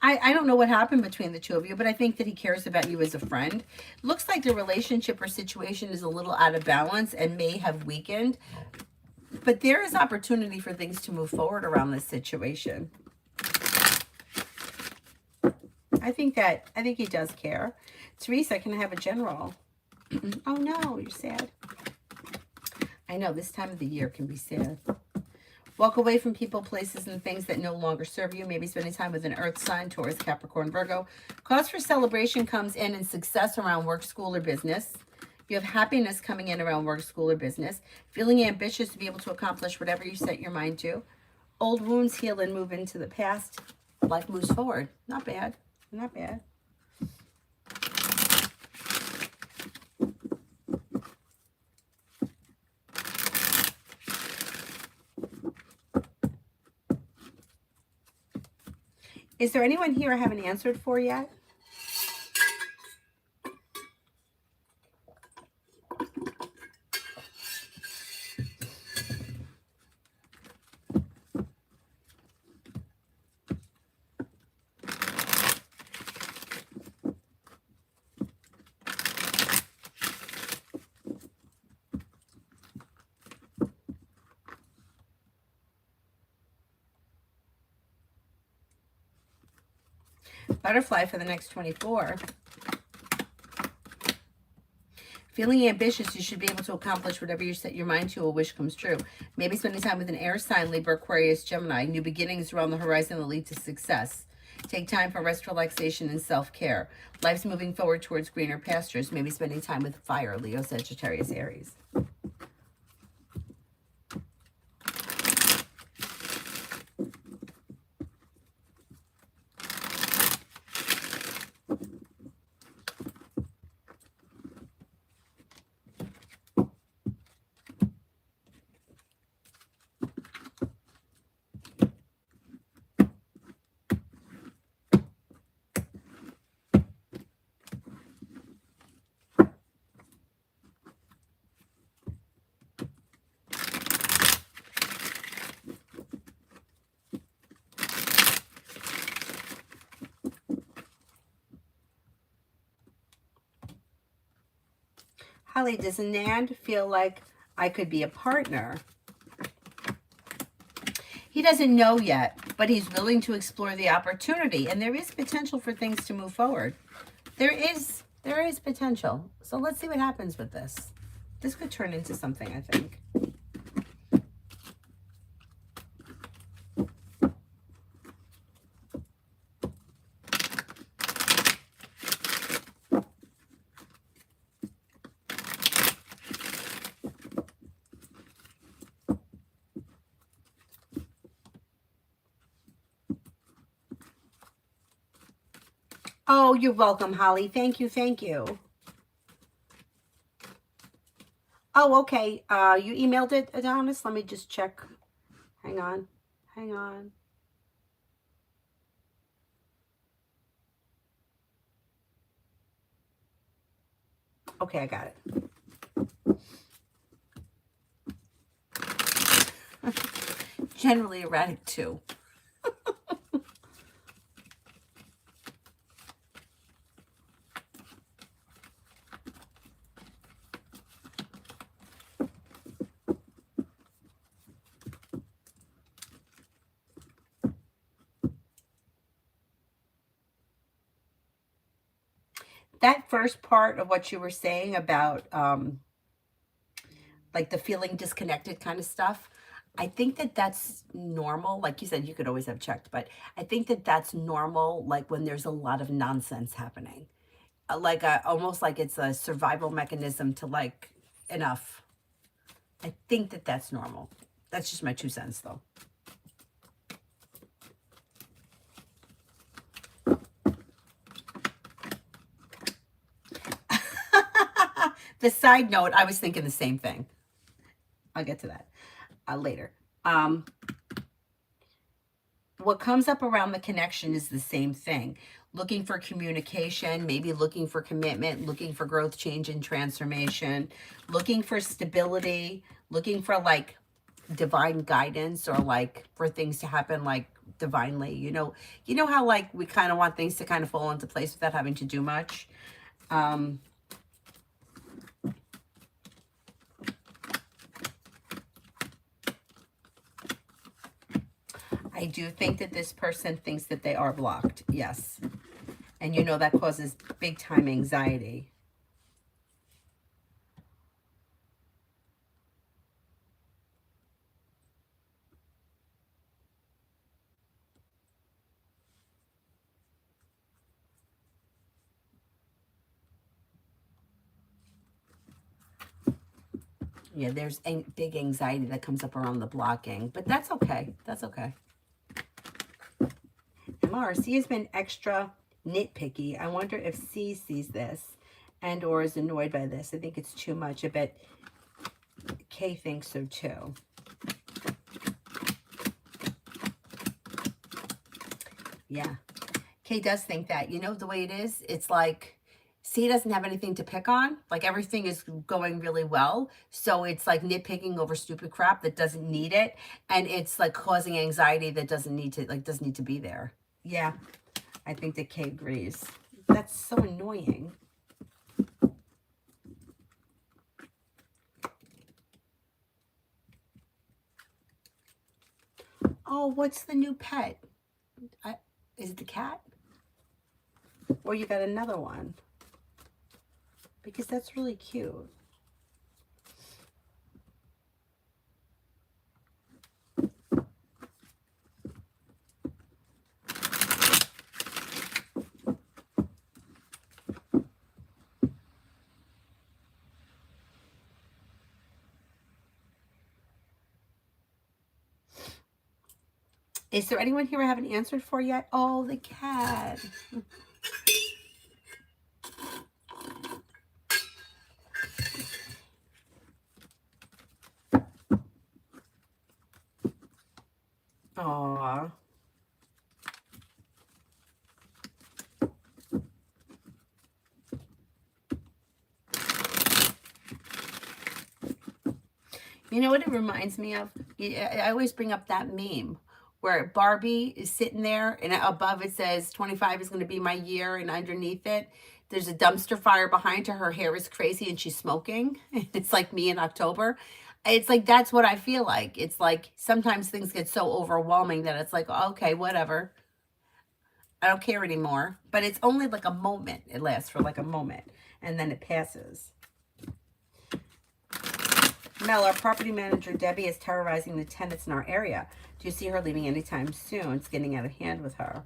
I don't know what happened between the two of you, but I think that he cares about you as a friend. Looks like the relationship or situation is a little out of balance and may have weakened. But there is opportunity for things to move forward around this situation. I think he does care. Teresa, can I have a general? Oh no, you're sad. I know this time of the year can be sad. Walk away from people, places, and things that no longer serve you. Maybe spending time with an earth sign, Taurus, Capricorn, Virgo. Cause for celebration comes in and success around work, school, or business. You have happiness coming in around work, school, or business. Feeling ambitious to be able to accomplish whatever you set your mind to. Old wounds heal and move into the past. Life moves forward. Not bad. Not bad. Is there anyone here I haven't answered for yet? Butterfly for the next 24. Feeling ambitious, you should be able to accomplish whatever you set your mind to. A wish comes true. Maybe spending time with an air sign, Libra, Aquarius, Gemini. New beginnings around the horizon that lead to success. Take time for rest, relaxation, and self-care. Life's moving forward towards greener pastures. Maybe spending time with fire, Leo, Sagittarius, Aries. Holly, does Anand feel like I could be a partner? He doesn't know yet, but he's willing to explore the opportunity, and there is potential for things to move forward. There is potential. So let's see what happens with this. This could turn into something, I think. Oh, you're welcome, Holly. Thank you. Thank you. Oh, okay. You emailed it, Adonis? Let me just check. Hang on. Hang on. Okay, I got it. Generally erratic too. That first part of what you were saying about like the feeling disconnected kind of stuff, I think that that's normal. Like you said, you could always have checked, but I think that that's normal, like when there's a lot of nonsense happening. Like almost like it's a survival mechanism to like enough. I think that that's normal. That's just my 2 cents though. The side note, I was thinking the same thing. I'll get to that later. What comes up around the connection is the same thing. Looking for communication, maybe looking for commitment, looking for growth, change, and transformation, looking for stability, looking for like divine guidance or like for things to happen like divinely. You know how like we kind of want things to kind of fall into place without having to do much. I do think that this person thinks that they are blocked. Yes. And you know that causes big time anxiety. Yeah, there's a big anxiety that comes up around the blocking, but that's okay. That's okay. Mars, C has been extra nitpicky. I wonder if C sees this and or is annoyed by this. I think it's too much. I bet K thinks so too. Yeah. K does think that. You know the way it is? It's like C doesn't have anything to pick on. Like everything is going really well. So it's like nitpicking over stupid crap that doesn't need it. And it's like causing anxiety that doesn't need to be there. Yeah. I think that K agrees. That's so annoying. Oh, what's the new pet? Is it the cat? Or you got another one? Because that's really cute. Is there anyone here I haven't answered for yet? Oh, the cat. Aww. You know what it reminds me of? I always bring up that meme where Barbie is sitting there and above it says 25 is going to be my year, and underneath it there's a dumpster fire behind her. Her hair is crazy and she's smoking. It's like me in October. It's like that's what I feel like. It's like sometimes things get so overwhelming that it's like, okay, whatever. I don't care anymore. But it's only like a moment. It lasts for like a moment and then it passes. Mel, our property manager, Debbie, is terrorizing the tenants in our area. Do you see her leaving anytime soon? It's getting out of hand with her.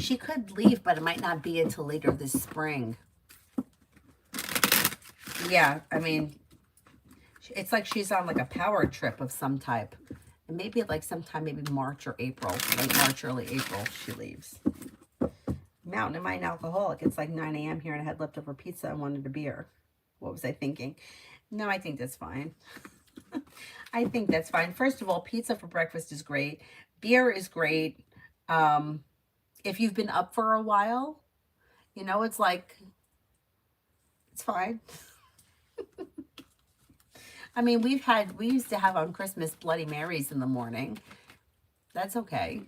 She could leave, but it might not be until later this spring. Yeah, I mean, it's like she's on like a power trip of some type. And maybe like sometime, maybe March or April, late March, early April, she leaves. Mountain, am I an alcoholic? It's like 9 a.m. here and I had leftover pizza and wanted a beer. What was I thinking? No, I think that's fine. I think that's fine. First of all, pizza for breakfast is great. Beer is great. If you've been up for a while, you know, it's like, it's fine. I mean, we used to have on Christmas Bloody Marys in the morning. That's okay.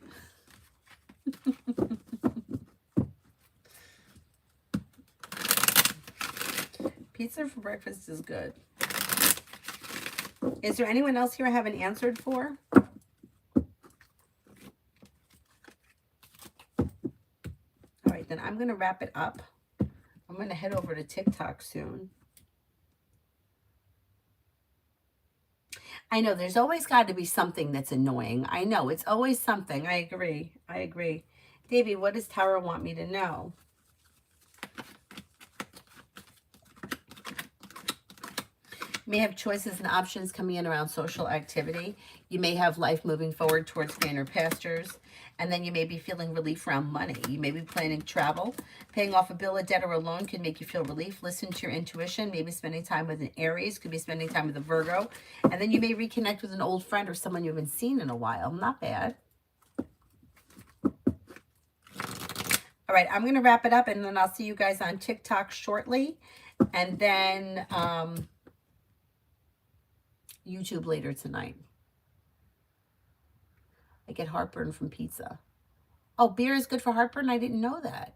Pizza for breakfast is good. Is there anyone else here I haven't answered for? All right, then I'm going to wrap it up. I'm going to head over to TikTok soon. I know there's always got to be something that's annoying. I know it's always something. I agree. I agree. Davey, what does Tara want me to know? You may have choices and options coming in around social activity. You may have life moving forward towards greener pastures. And then you may be feeling relief around money. You may be planning travel. Paying off a bill, a debt, or a loan can make you feel relief. Listen to your intuition. Maybe spending time with an Aries. Could be spending time with a Virgo. And then you may reconnect with an old friend or someone you haven't seen in a while. Not bad. All right, I'm going to wrap it up, and then I'll see you guys on TikTok shortly. And then YouTube later tonight. I get heartburn from pizza. Oh, beer is good for heartburn? I didn't know that.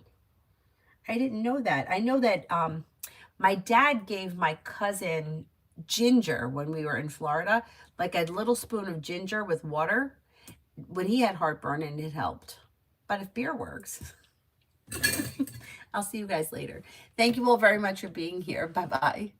I didn't know that. I know that my dad gave my cousin ginger when we were in Florida, like a little spoon of ginger with water when he had heartburn, and it helped. But if beer works, I'll see you guys later. Thank you all very much for being here. Bye-bye.